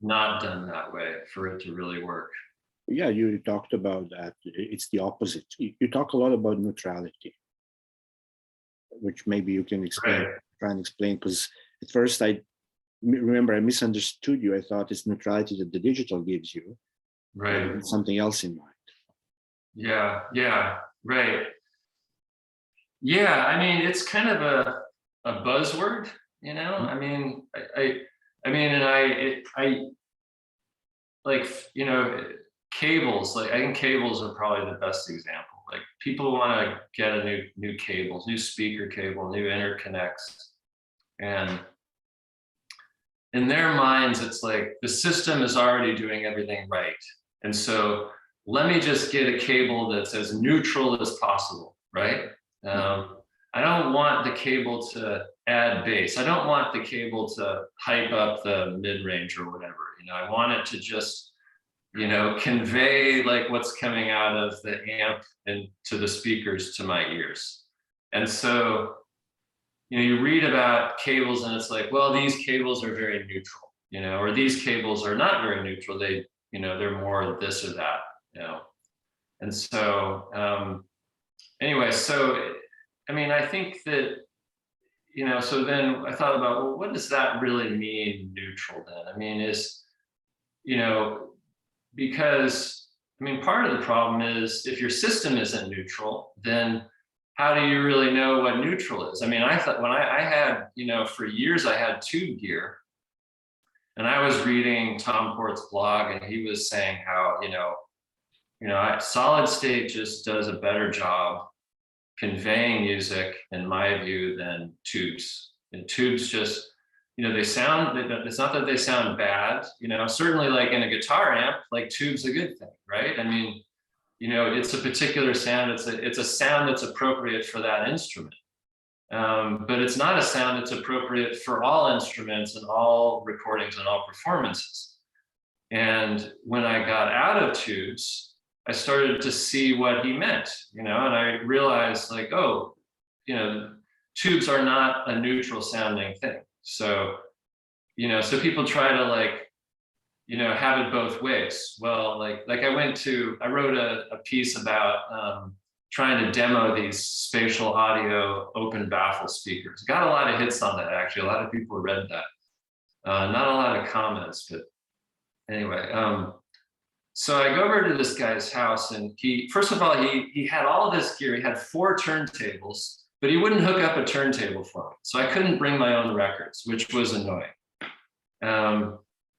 not done that way for it to really work. Yeah, you talked about that. It's the opposite. You talk a lot about neutrality, which maybe you can explain, Right. try and explain, because at first I remember I misunderstood you. I thought it's neutrality that the digital gives you, Right. something else in mind. Yeah. Yeah. Right. Yeah. I mean, it's kind of a buzzword, you know. I mean, I mean, and I like, you know, cables. Like, I think cables are probably the best example. Like, people want to get a new cables, new speaker cable, new interconnects, and in their minds, it's like the system is already doing everything right. And so let me just get a cable that's as neutral as possible, right? I don't want the cable to add bass. I don't want the cable to hype up the mid-range or whatever. You know, I want it to just, you know, convey like what's coming out of the amp and to the speakers to my ears. And so, you know, you read about cables and it's like, well, these cables are very neutral, you know, or these cables are not very neutral. They, you know, they're more this or that, you know. And so, anyway, so, I mean, I think that, you know, so then I thought about, well, what does that really mean, neutral then? I mean, you know, because, I mean, part of the problem is if your system isn't neutral, then how do you really know what neutral is? I mean, I thought when I had, you know, for years I had tube gear, and I was reading Tom Port's blog, and he was saying how, solid state just does a better job conveying music, in my view, than tubes. And tubes just, you know, they sound, it's not that they sound bad, you know, certainly like in a guitar amp, like tube's a good thing, right? I mean, you know, it's a particular sound, it's a sound that's appropriate for that instrument. But it's not a sound that's appropriate for all instruments and all recordings and all performances. And when I got out of tubes, I started to see what he meant, you know, and I realized like, oh, you know, tubes are not a neutral sounding thing. So, you know, so people try to like, you know, have it both ways. Well, like I wrote a piece about trying to demo these spatial audio open baffle speakers. Got a lot of hits on that, actually. A lot of people read that. Not a lot of comments, but anyway. So I go over to this guy's house, and first of all, he had all this gear. He had 4 turntables, but he wouldn't hook up a turntable for me. So I couldn't bring my own records, which was annoying.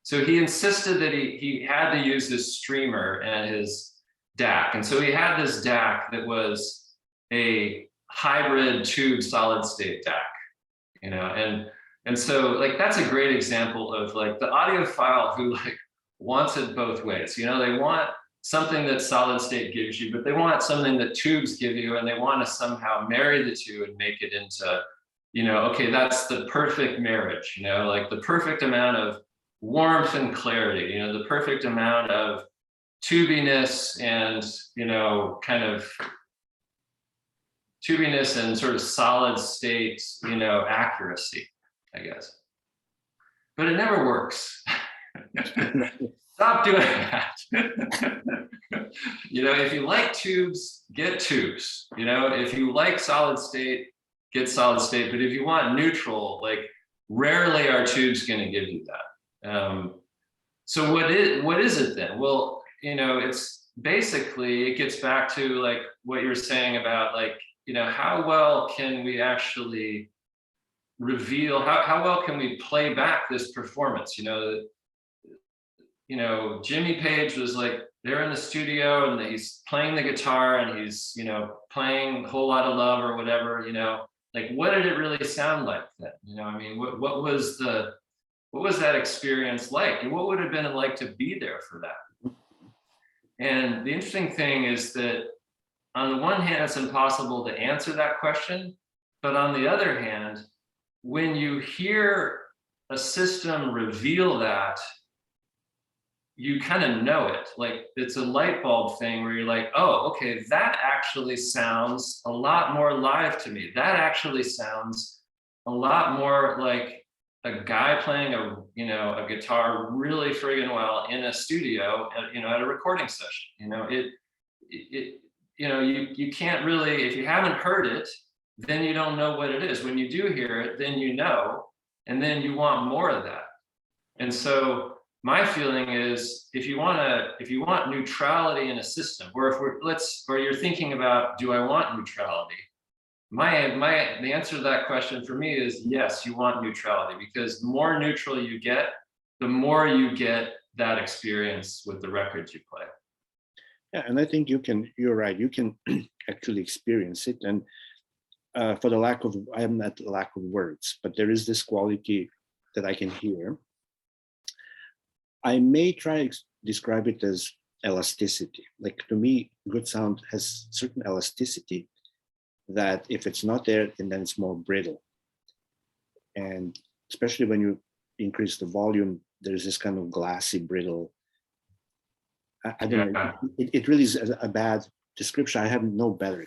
So he insisted that he had to use his streamer and his DAC. And so he had this DAC that was a hybrid tube solid state DAC, you know, and so like that's a great example of like the audiophile who like wants it both ways. You know, they want something that solid state gives you, but they want something that tubes give you, and they want to somehow marry the two and make it into, you know, okay, that's the perfect marriage, you know, like the perfect amount of warmth and clarity, you know, the perfect amount of tubiness and, you know, kind of tubiness and sort of solid state, you know, accuracy, I guess. But it never works. Stop doing that. You know, if you like tubes, get tubes. You know, if you like solid state, get solid state. But if you want neutral, like rarely are tubes going to give you that. So what is it then? Well, you know, it's basically, it gets back to like what you were saying about like, you know, how well can we actually reveal, how well can we play back this performance? You know, Jimmy Page was like, they're in the studio and he's playing the guitar and he's, you know, playing a whole lot of love or whatever, you know, like what did it really sound like then? You know, I mean, what was that experience like? And what would have been like to be there for that? And the interesting thing is that on the one hand, it's impossible to answer that question. But on the other hand, when you hear a system reveal that, you kind of know it. Like it's a light bulb thing where you're like, oh, okay, that actually sounds a lot more live to me. That actually sounds a lot more like a guy playing a guitar really friggin' well in a studio, at a recording session. You can't really, if you haven't heard it, then you don't know what it is. When you do hear it, then you know, and then you want more of that. And so my feeling is, if you want neutrality in a system, or or you're thinking about, do I want neutrality? The answer to that question for me is yes, you want neutrality, because the more neutral you get, the more you get that experience with the records you play. Yeah, and I think you're right, you can actually experience it. And for the I am not lack of words, but there is this quality that I can hear. I may try to describe it as elasticity. Like, to me, good sound has certain elasticity that if it's not there, and then it's more brittle. And especially when you increase the volume, there's this kind of glassy, brittle. I don't know. It really is a bad description. I have no better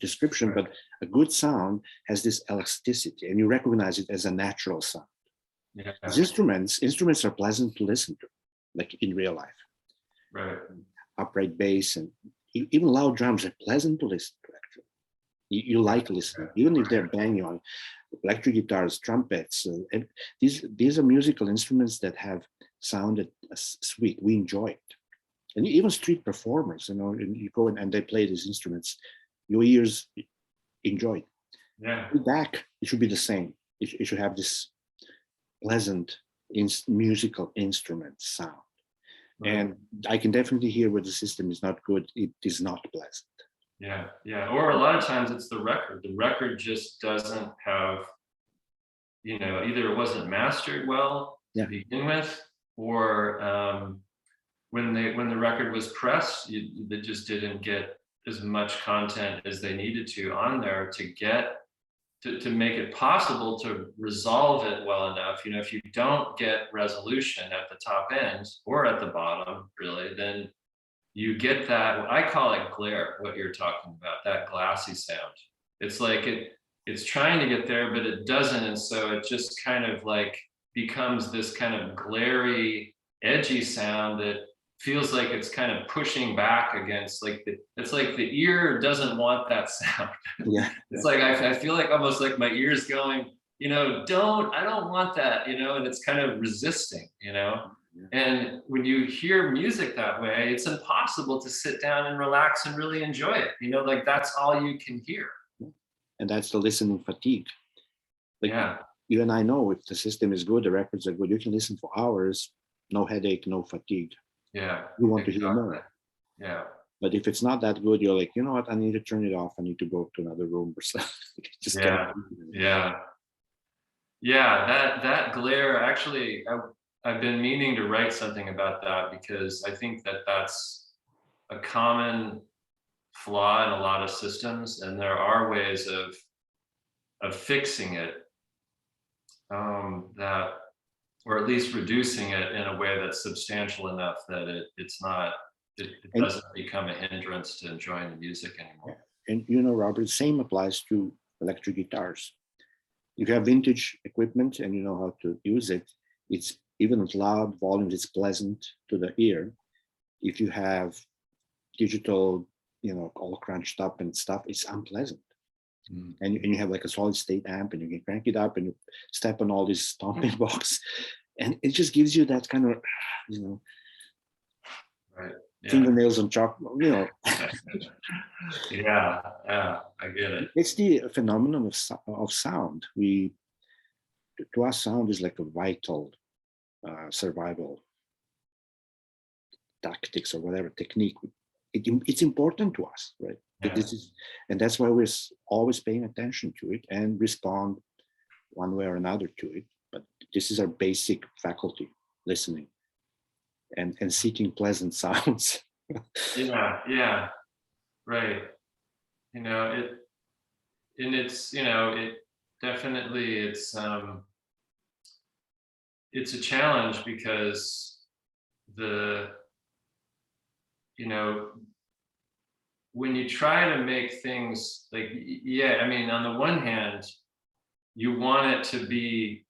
description, Right. but a good sound has this elasticity, and you recognize it as a natural sound. Yeah. As instruments are pleasant to listen to, like in real life. Right. Upright bass and even loud drums are pleasant to listen to, actually. You like listening, even if they're banging on. Electric guitars, trumpets, and these are musical instruments that have sounded sweet. We enjoy it. And even street performers, and you go in and they play these instruments, your ears enjoy it. Yeah. Back, it should be the same. It should have this pleasant musical instrument sound. Right. And I can definitely hear where the system is not good. It is not pleasant. Yeah, yeah. Or a lot of times it's the record. The record just doesn't have, either it wasn't mastered well to begin with, or when the record was pressed, they just didn't get as much content as they needed to on there to make it possible to resolve it well enough. If you don't get resolution at the top end or at the bottom, really, then you get that, I call it glare, what you're talking about, that glassy sound. It's like it's trying to get there, but it doesn't. And so it just kind of like becomes this kind of glary, edgy sound that feels like it's kind of pushing back against, it's like the ear doesn't want that sound. Yeah. It's like, I feel like almost like my ear's going, I don't want that, and it's kind of resisting, And when you hear music that way, it's impossible to sit down and relax and really enjoy it. That's all you can hear. And that's the listening fatigue. You and I know, if the system is good, the records are good, you can listen for hours, no headache, no fatigue. Yeah. You want to hear more. Yeah. But if it's not that good, you're like, you know what, I need to turn it off. I need to go to another room or something. Just That glare, actually, I've been meaning to write something about that, because I think that that's a common flaw in a lot of systems, and there are ways of fixing it, or at least reducing it in a way that's substantial enough that it doesn't become a hindrance to enjoying the music anymore. And Robert, same applies to electric guitars. If you have vintage equipment and you know how to use it, it's even at loud volumes, it's pleasant to the ear. If you have digital, all crunched up and stuff, it's unpleasant. Mm. And you have like a solid state amp, and you can crank it up and you step on all these stomping blocks, and it just gives you that kind of, right. Fingernails on chalk, Yeah, I get it. It's the phenomenon of sound. To us, sound is like a vital survival tactics or whatever technique. It's important to us, right? Yeah. And that's why we're always paying attention to it and respond one way or another to it. But this is our basic faculty, listening and seeking pleasant sounds. Yeah, right. You know, it's, it definitely, it's a challenge because the, you know, when you try to make things like, yeah, I mean, on the one hand, you want it to be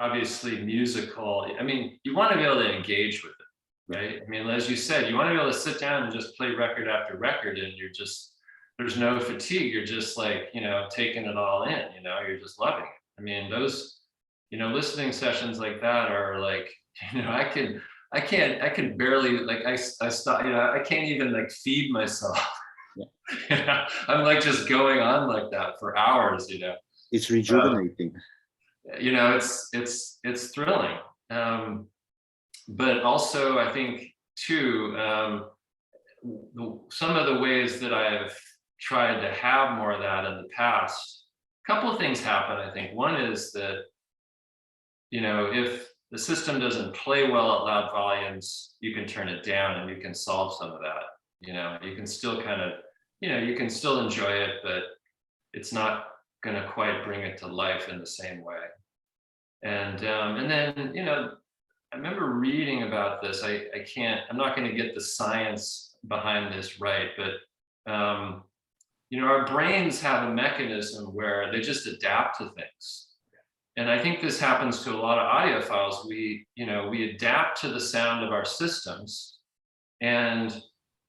obviously musical. I mean, you want to be able to engage with it, Yeah. right? I mean, as you said, you want to be able to sit down and just play record after record, and you're just, there's no fatigue. You're just like, taking it all in, you're just loving it. I mean, those, listening sessions like that are like, I can barely, like, I stop, I can't even like feed myself. Yeah. I'm like just going on like that for hours, It's Uh, rejuvenating. it's thrilling. But also I think too, some of the ways that I've tried to have more of that in the past, a couple of things happen. I think one is that, if the system doesn't play well at loud volumes, you can turn it down and you can solve some of that. You can still kind of, you can still enjoy it, but it's not going to quite bring it to life in the same way. And then, I remember reading about this. I'm not going to get the science behind this right, but our brains have a mechanism where they just adapt to things. And I think this happens to a lot of audiophiles. We adapt to the sound of our systems, and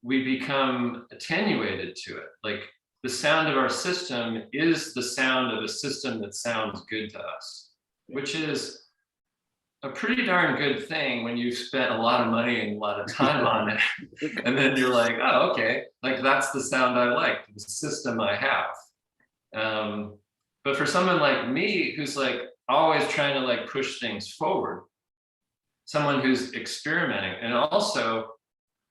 we become attenuated to it. Like, the sound of our system is the sound of a system that sounds good to us, which is a pretty darn good thing when you've spent a lot of money and a lot of time on it. And then you're like, oh, okay, like that's the sound I like, the system I have. But for someone like me, who's like always trying to like push things forward, someone who's experimenting, and also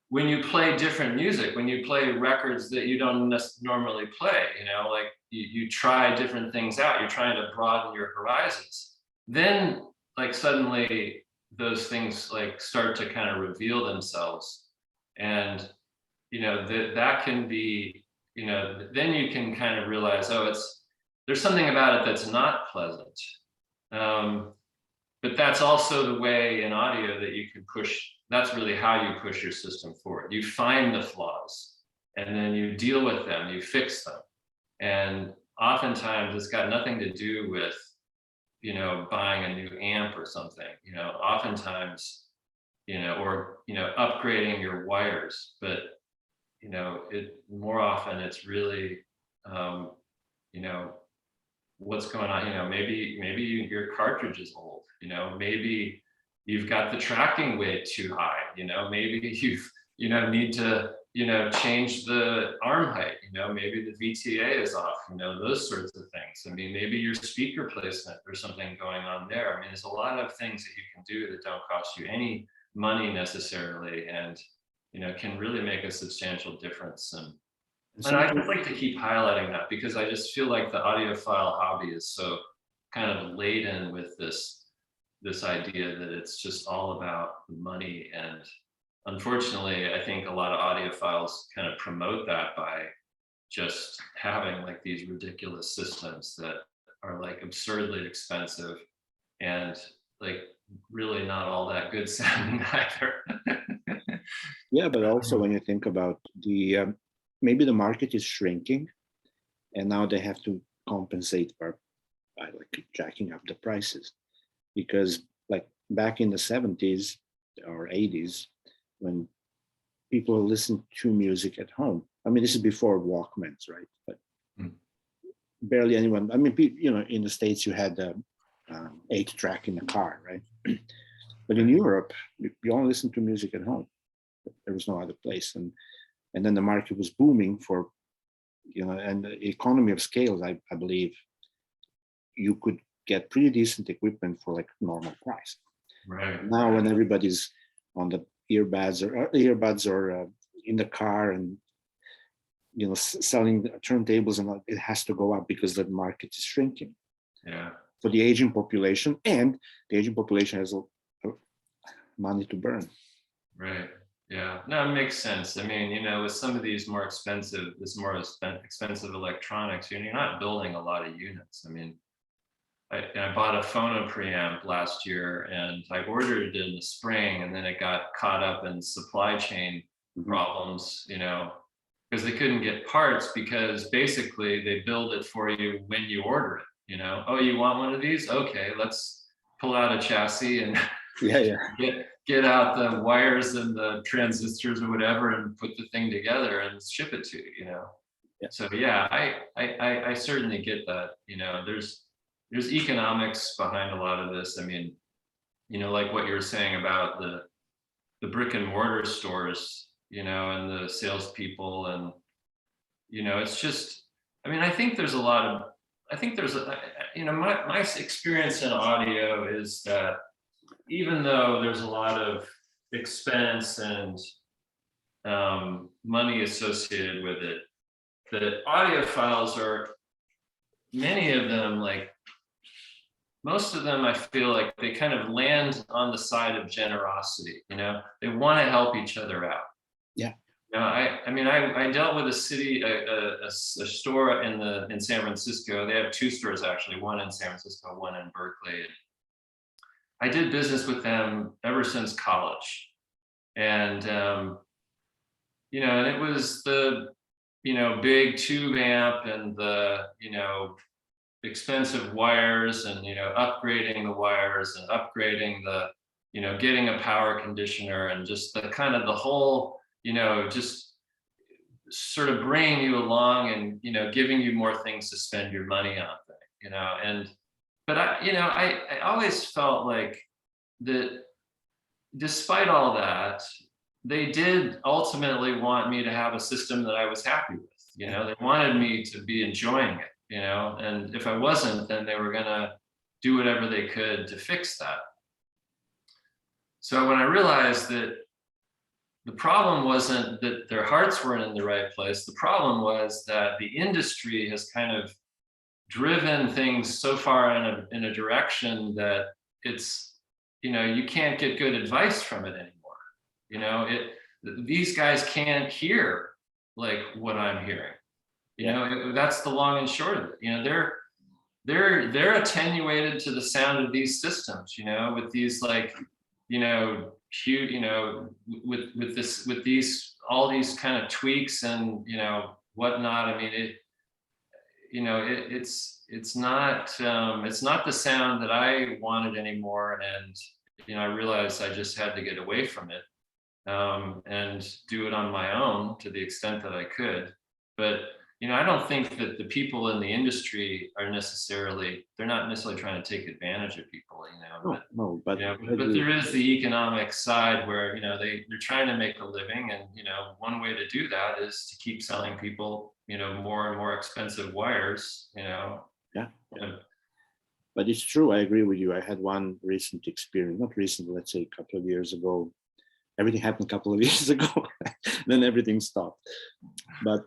when you play different music, when you play records that you don't normally play, like you try different things out, you're trying to broaden your horizons. Then like suddenly those things like start to kind of reveal themselves. And, that can be, then you can kind of realize, oh, there's something about it that's not pleasant. But that's also the way in audio that you can push. That's really how you push your system forward. You find the flaws and then you deal with them, you fix them. And oftentimes it's got nothing to do with, buying a new amp or something, oftentimes, or, upgrading your wires. But, it more often it's really, you know, what's going on. Maybe your cartridge is old. Maybe you've got the tracking way too high. Maybe need to change the arm height. Maybe the VTA is off. Those sorts of things. I mean, maybe your speaker placement, there's something going on there. I mean, there's a lot of things that you can do that don't cost you any money necessarily, and can really make a substantial difference. And I just like to keep highlighting that because I just feel like the audiophile hobby is so kind of laden with this idea that it's just all about money. And unfortunately, I think a lot of audiophiles kind of promote that by just having like these ridiculous systems that are like absurdly expensive and like really not all that good sounding either. Yeah, but also when you think about maybe the market is shrinking, and now they have to compensate by like jacking up the prices, because like back in the 70s or 80s, when people listened to music at home, I mean, this is before Walkmans, right? But barely anyone. I mean, in the States you had the 8-track in the car, right? But in Europe, you only listen to music at home. There was no other place, and then the market was booming for, and the economy of scale. I believe you could get pretty decent equipment for like normal price. Right. Now, when everybody's on the earbuds or in the car and selling turntables, and it has to go up because the market is shrinking. Yeah. For the aging population, and the aging population has money to burn. Right. Yeah, no, it makes sense. I mean, with some of these expensive electronics, you're not building a lot of units. I mean, I bought a phono preamp last year and I ordered it in the spring, and then it got caught up in supply chain Mhm. problems, because they couldn't get parts, because basically they build it for you when you order it. Oh, you want one of these? Okay, let's pull out a chassis and Yeah, yeah. get out the wires and the transistors or whatever and put the thing together and ship it to you. Yeah. So yeah, I certainly get that. There's economics behind a lot of this. I mean, like what you were saying about the brick and mortar stores, and the salespeople, and it's just, I mean, I think there's a lot of, I think there's a, my experience in audio is that even though there's a lot of expense and money associated with it, the audiophiles are, many of them, like most of them, I feel like they kind of land on the side of generosity. They want to help each other out. Yeah. I mean, I dealt with a store in San Francisco. They have two stores actually, one in San Francisco, one in Berkeley. I did business with them ever since college, and and it was the big tube amp and the expensive wires, and upgrading the wires and upgrading the getting a power conditioner, and just the kind of the whole just sort of bringing you along, and giving you more things to spend your money on thing, and but I always felt like that despite all that, they did ultimately want me to have a system that I was happy with. They wanted me to be enjoying it, and if I wasn't, then they were gonna do whatever they could to fix that. So when I realized that the problem wasn't that their hearts weren't in the right place, the problem was that the industry has kind of driven things so far in a direction that it's, you can't get good advice from it anymore. These guys can't hear like what I'm hearing. That's the long and short of it. They're attenuated to the sound of these systems, with these like, huge, with these all these kind of tweaks and whatnot. I mean, it's not the sound that I wanted anymore, and I realized I just had to get away from it, and do it on my own to the extent that I could. But I don't think that the people in the industry they're not necessarily trying to take advantage of people, No, but but there is the economic side where they're trying to make a living, and one way to do that is to keep selling people more and more expensive wires. Yeah. And, But it's true. I agree with you. I had one recent experience, not recent, let's say a couple of years ago. Everything happened a couple of years ago, then everything stopped. But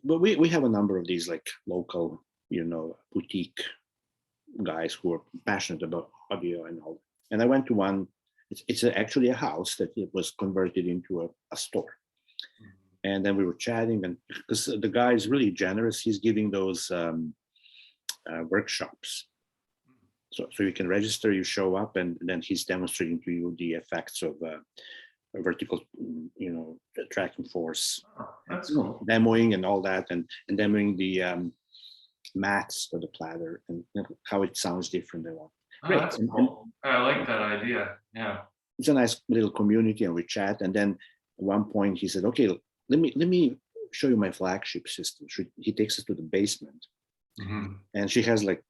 we have a number of these like local, boutique guys who are passionate about audio and all. And I went to one. It's actually a house that it was converted into a store. And then we were chatting, and because the guy is really generous, he's giving those workshops. So you can register, you show up, and then he's demonstrating to you the effects of a vertical, tracking force, that's cool. demoing and all that, and demoing the mats for the platter and how it sounds different and all. Great. That's cool. I like that idea. Yeah. It's a nice little community, and we chat. And then at one point he said, "Okay, let me show you my flagship system." He takes us to the basement, and she has like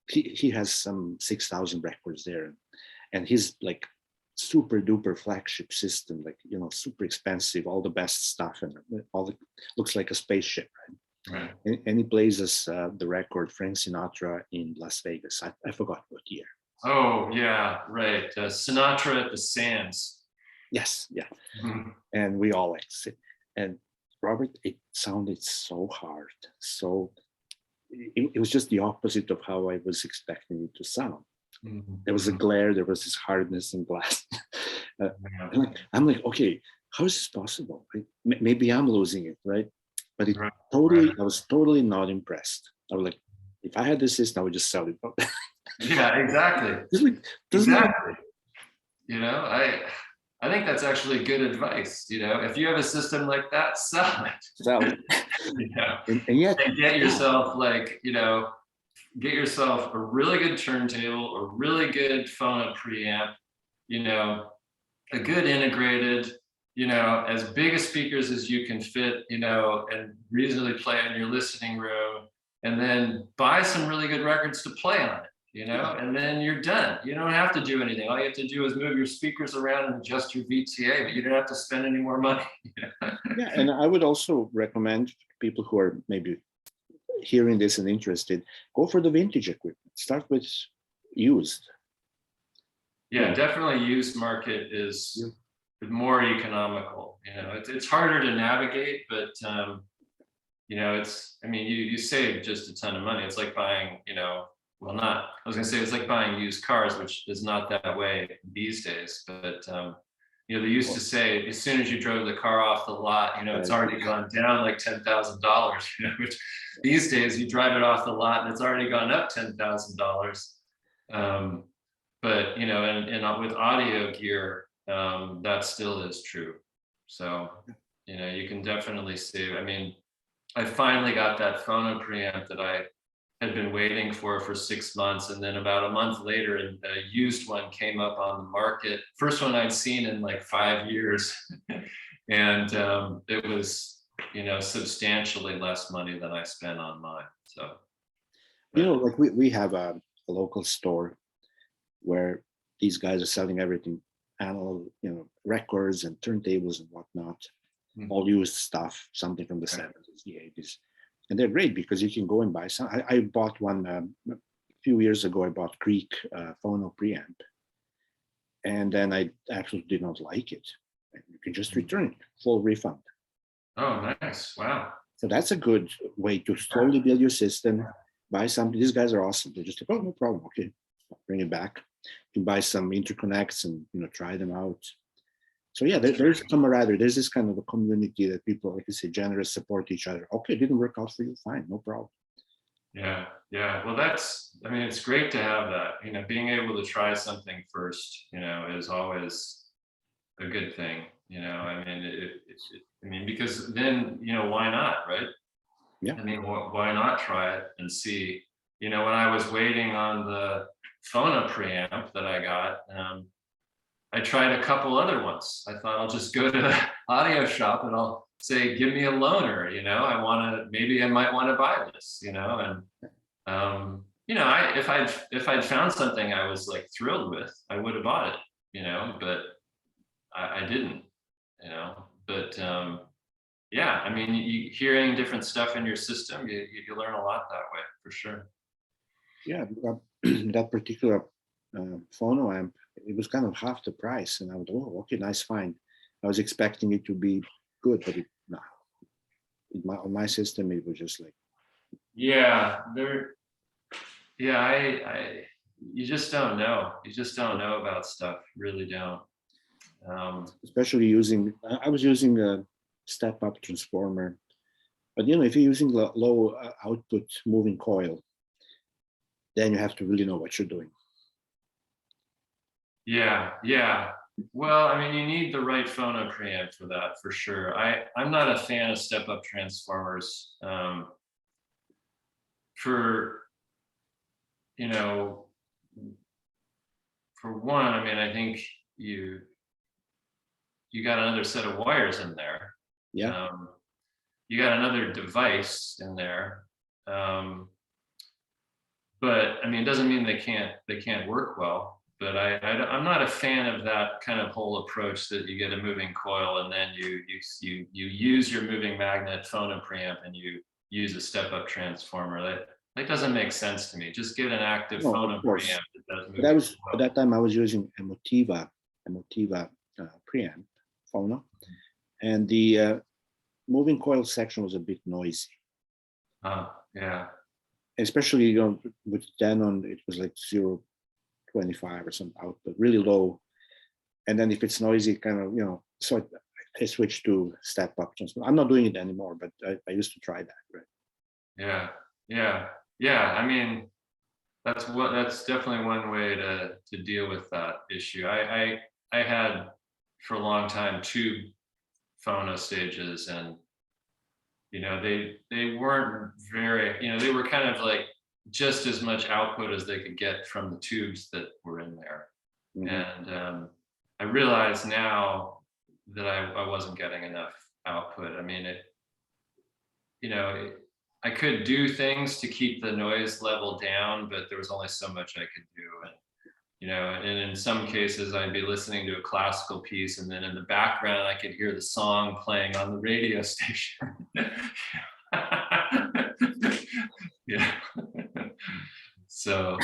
he has some 6,000 records there, and he's like super duper flagship system, like super expensive, all the best stuff, and looks like a spaceship, right? And he plays us the record Frank Sinatra in Las Vegas. I forgot what year. Oh yeah, right. Sinatra at the Sands. Yes, yeah. And we all like sit. And Robert, it sounded so hard, so it was just the opposite of how I was expecting it to sound. There was a glare, there was this hardness and glass. I'm like, okay, how is this possible? Maybe I'm losing it, right? But it Right. totally, Right. I was totally not impressed. I was like, if I had this system, I would just sell it. Yeah, exactly. Just like, doesn't it? Exactly. You know, I think that's actually good advice. You know, if you have a system like that, sell it. Sell it. You know, And yet, and get yourself like, you know, get yourself a really good turntable, a really good phono preamp, you know, a good integrated, you know, as big a speakers as you can fit, you know, and reasonably play in your listening room, and then buy some really good records to play on it, you know, and then you're done. You don't have to do anything. All you have to do is move your speakers around and adjust your VTA, but you don't have to spend any more money. yeah, and I would also recommend people who are maybe hearing this and interested, go for the vintage equipment. Start with used. Yeah, definitely used market is more economical. You know, it's harder to navigate, but you know, it's, I mean, you save just a ton of money. It's like buying, you know, well, not, I was gonna say it's like buying used cars, which is not that way these days. But you know, they used to say as soon as you drove the car off the lot, you know, it's already gone down like $10,000. You know, which these days you drive it off the lot and it's already gone up $10,000. But you know, and with audio gear, that still is true. So you know, you can definitely save. I mean, I finally got that phono preamp that I had been waiting for 6 months, and then about a month later, a used one came up on the market. First one I'd seen in like 5 years, and it was, you know, substantially less money than I spent on mine. So, You know, like we have a local store where these guys are selling everything, analog, you know, records and turntables and whatnot, all used stuff, something from the 70s, the 80s. And they're great because you can go and buy some. I bought one a few years ago. I bought Greek phono preamp, and then I absolutely did not like it. And you can just return it, full refund. Oh, nice! Wow. So that's a good way to slowly build your system. Buy something. These guys are awesome. They're just like, oh, no problem. Okay, bring it back. You can buy some interconnects and, you know, try them out. So yeah, there's camaraderie. There's this kind of a community that people, like I say, generous, support each other. Okay, it didn't work out for you, fine, no problem. Yeah, yeah. Well, that's, I mean, it's great to have that. You know, being able to try something first, you know, is always a good thing. You know, I mean, I mean, because then, you know, why not, right? Yeah. I mean, why not try it and see? You know, when I was waiting on the phono preamp that I got, I tried a couple other ones. I thought I'll just go to the audio shop and I'll say, give me a loaner, you know, I want to, maybe I might want to buy this, you know, and, you know, if I'd found something I was like thrilled with, I would have bought it, you know, but I didn't, you know, but, yeah, I mean, hearing different stuff in your system, you learn a lot that way, for sure. Yeah, that particular phono amp, it was kind of half the price, and I would, oh, okay, nice find. I was expecting it to be good, but no, on my system, it was just like, Yeah, yeah, you just don't know. You just don't know about stuff. You really don't. especially using, I was using a step-up transformer, but you know, if you're using low output moving coil, then you have to really know what you're doing. Yeah, yeah. Well, I mean, you need the right phono preamp for that, for sure. I'm not a fan of step-up transformers. For, you know, for one, I mean, I think you got another set of wires in there. Yeah. You got another device in there. But I mean, it doesn't mean they can't work well. But I'm not a fan of that kind of whole approach that you get a moving coil and then you use your moving magnet phono preamp and you use a step-up transformer. That doesn't make sense to me. Just get an active phono preamp that does moving. But at that time I was using a Motiva preamp phono, and the moving coil section was a bit noisy. Yeah. Especially, you know, with Denon, it was like 0.25 or some output, really low. And then if it's noisy, kind of, you know, so I switched to step up transmission. I'm not doing it anymore, but I used to try that. Right. Yeah. I mean, that's definitely one way to deal with that issue. I had for a long time two phono stages, and they weren't very, they were kind of like just as much output as they could get from the tubes that were in there. Mhm. And I realize now that I wasn't getting enough output. I mean, I could do things to keep the noise level down, but there was only so much I could do. And in some cases I'd be listening to a classical piece, and then in the background I could hear the song playing on the radio station. Yeah. So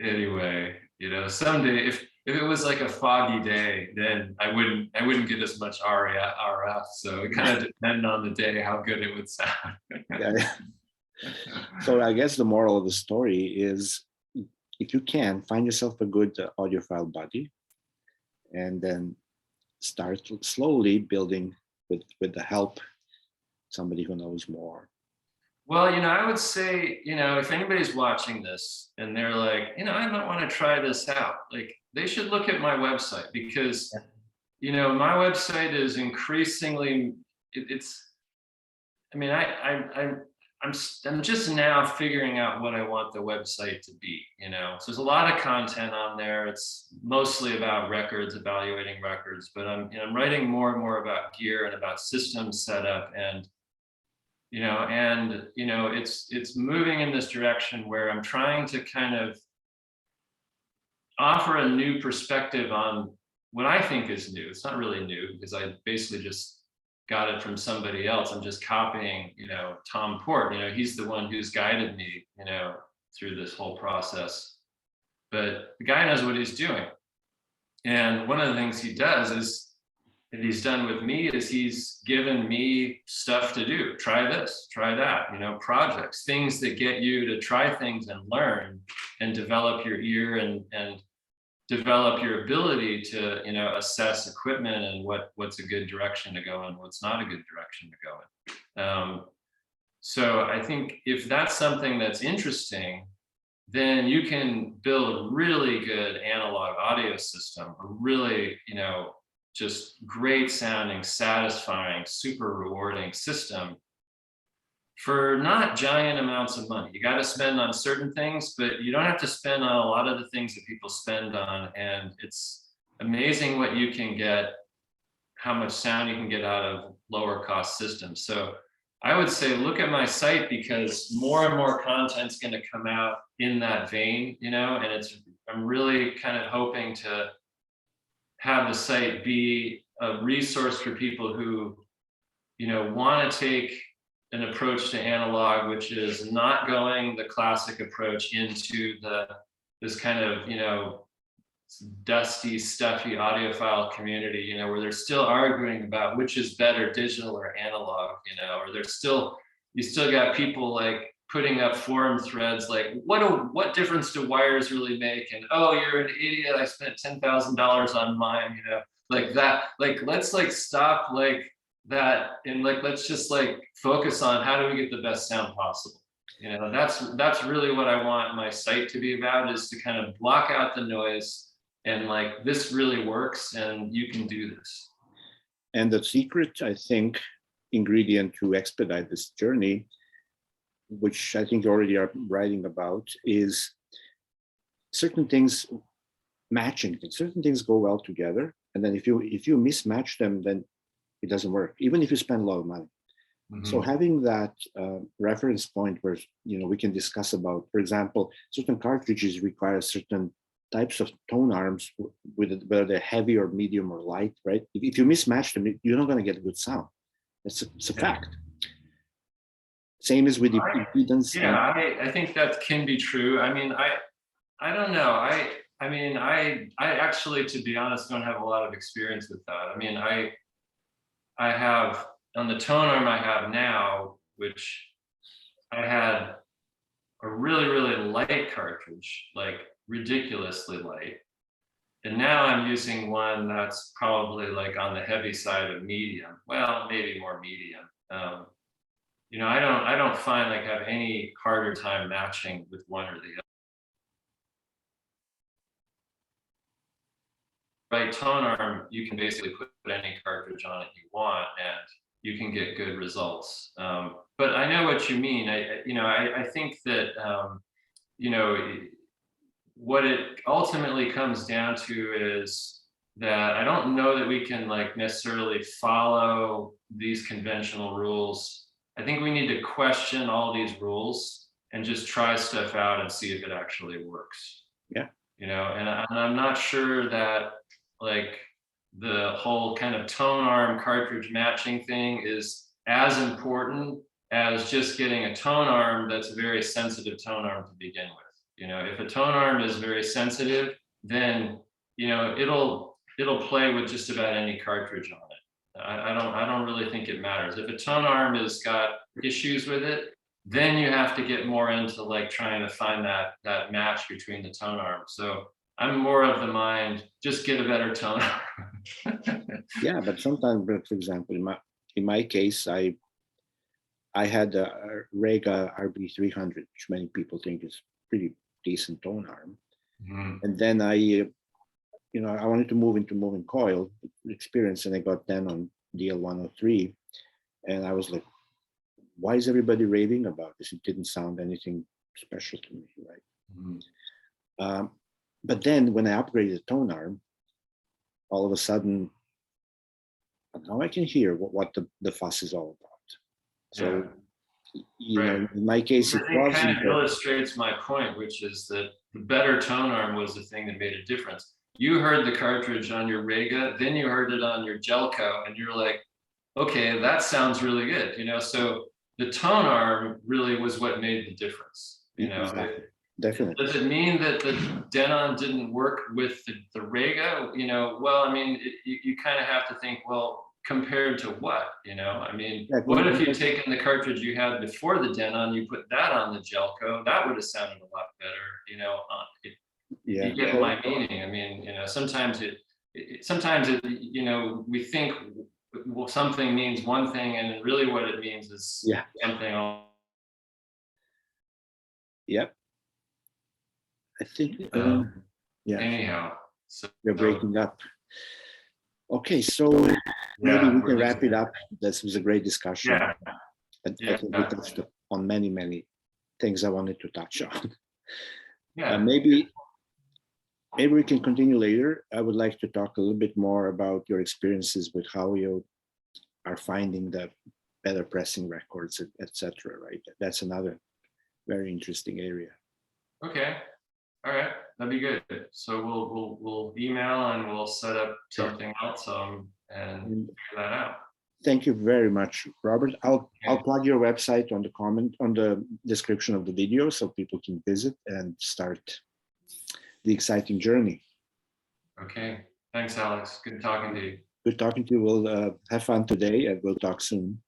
anyway, someday if it was like a foggy day, then I wouldn't get as much RF. So it kind of depended on the day how good it would sound. Yeah. So I guess the moral of the story is, if you can, find yourself a good audiophile buddy, and then start slowly building with the help somebody who knows more. Well, I would say, if anybody's watching this and they're like, I might want to try this out, like they should look at my website, because, my website is increasingly, I mean, I'm just now figuring out what I want the website to be, So there's a lot of content on there. It's mostly about records, evaluating records, but I'm writing more and more about gear and about system setup, and it's moving in this direction where I'm trying to kind of offer a new perspective on what I think is new. It's not really new, because I basically just got it from somebody else. I'm just copying, Tom Port. He's the one who's guided me, through this whole process. But the guy knows what he's doing. And one of the things he does is, that he's done with me, is he's given me stuff to do. Try this, try that, projects, things that get you to try things and learn and develop your ear and develop your ability to, assess equipment and what's a good direction to go in, what's not a good direction to go in. So I think if that's something that's interesting, then you can build a really good analog audio system, a really, just great sounding, satisfying, super rewarding system for not giant amounts of money. You got to spend on certain things, but you don't have to spend on a lot of the things that people spend on. And it's amazing what you can get, how much sound you can get out of lower cost systems. So I would say look at my site, because more and more content's going to come out in that vein, and I'm really kind of hoping to have the site be a resource for people who, want to take an approach to analog, which is not going the classic approach into this kind of, dusty, stuffy audiophile community, where they're still arguing about which is better, digital or analog, or you still got people like putting up forum threads like, what difference do wires really make? And, oh, you're an idiot, I spent $10,000 on mine, like that. Like, let's like stop like that, and like let's just like focus on how do we get the best sound possible. That's really what I want my site to be about, is to kind of block out the noise and like, this really works and you can do this. And the secret, I think, ingredient to expedite this journey, which I think you already are writing about, is certain things matching things. Certain things go well together, and then if you mismatch them, then it doesn't work, even if you spend a lot of money. Mm-hmm. So having that reference point where we can discuss about, for example, certain cartridges require certain types of tone arms, whether they're heavy or medium or light, right? If you mismatch them, you're not going to get a good sound. It's a fact. Same as with the impedance. Yeah, I think that can be true. I mean, I don't know. I mean, I actually, to be honest, don't have a lot of experience with that. I mean, I have, on the tone arm I have now, which I had a really, really light cartridge, like ridiculously light. And now I'm using one that's probably like on the heavy side of medium. Well, maybe more medium. You know, I don't find like I have any harder time matching with one or the other. Right tone arm, you can basically put any cartridge on it you want, and you can get good results. But I know what you mean. I think that you know, what it ultimately comes down to is that I don't know that we can like necessarily follow these conventional rules. I think we need to question all these rules and just try stuff out and see if it actually works. Yeah. You know, and I'm not sure that like the whole kind of tone arm cartridge matching thing is as important as just getting a tone arm that's a very sensitive tone arm to begin with. You know, if a tone arm is very sensitive, then you know it'll play with just about any cartridge on it. I don't really think it matters. If a tone arm has got issues with it, then you have to get more into like trying to find that match between the tone arms. So I'm more of the mind, just get a better tone arm. Yeah, but sometimes, for example, in my case, I had a Rega RB300, which many people think is pretty decent tone arm. Mhm. And then I wanted to move into moving coil experience, and I got then on DL103, and I was like, why is everybody raving about this? It didn't sound anything special to me, right? Mhm. But then when I upgraded the tone arm, all of a sudden, now I can hear what the fuss is all about. So, you know, in my case, it I think was kind of illustrates my point, which is that the better tone arm was the thing that made a difference. You heard the cartridge on your Rega, then you heard it on your Jelco, and you're like, okay, that sounds really good, you know. So the tone arm really was what made the difference. You know, exactly. Definitely. does it mean that the Denon didn't work with the Rega? You know, well, I mean, you kind of have to think, well, compared to what? You know, I mean, Yeah, what if you'd taken the cartridge you had before the Denon, you put that on the Jelco? That would have sounded a lot better. You know, yeah. you get my meaning. I mean, you know, sometimes you know, we think well, something means one thing, and really what it means is Yeah. something else. Yep. I think, yeah, Anyhow, so you're breaking up. Okay, so maybe we can wrap it up. This was a great discussion. Yeah. I think we touched on many things I wanted to touch on. Yeah. Maybe we can continue later. I would like to talk a little bit more about your experiences with how you are finding the better pressing records, etc. Right? That's another very interesting area. Okay. All right. That'd be good. So we'll email and we'll set up something else and figure that out. Thank you very much, Robert. I'll plug your website on the description of the video so people can visit and start the exciting journey. Okay. Thanks, Alex. Good talking to you. Good talking to you. We'll have fun today and we'll talk soon.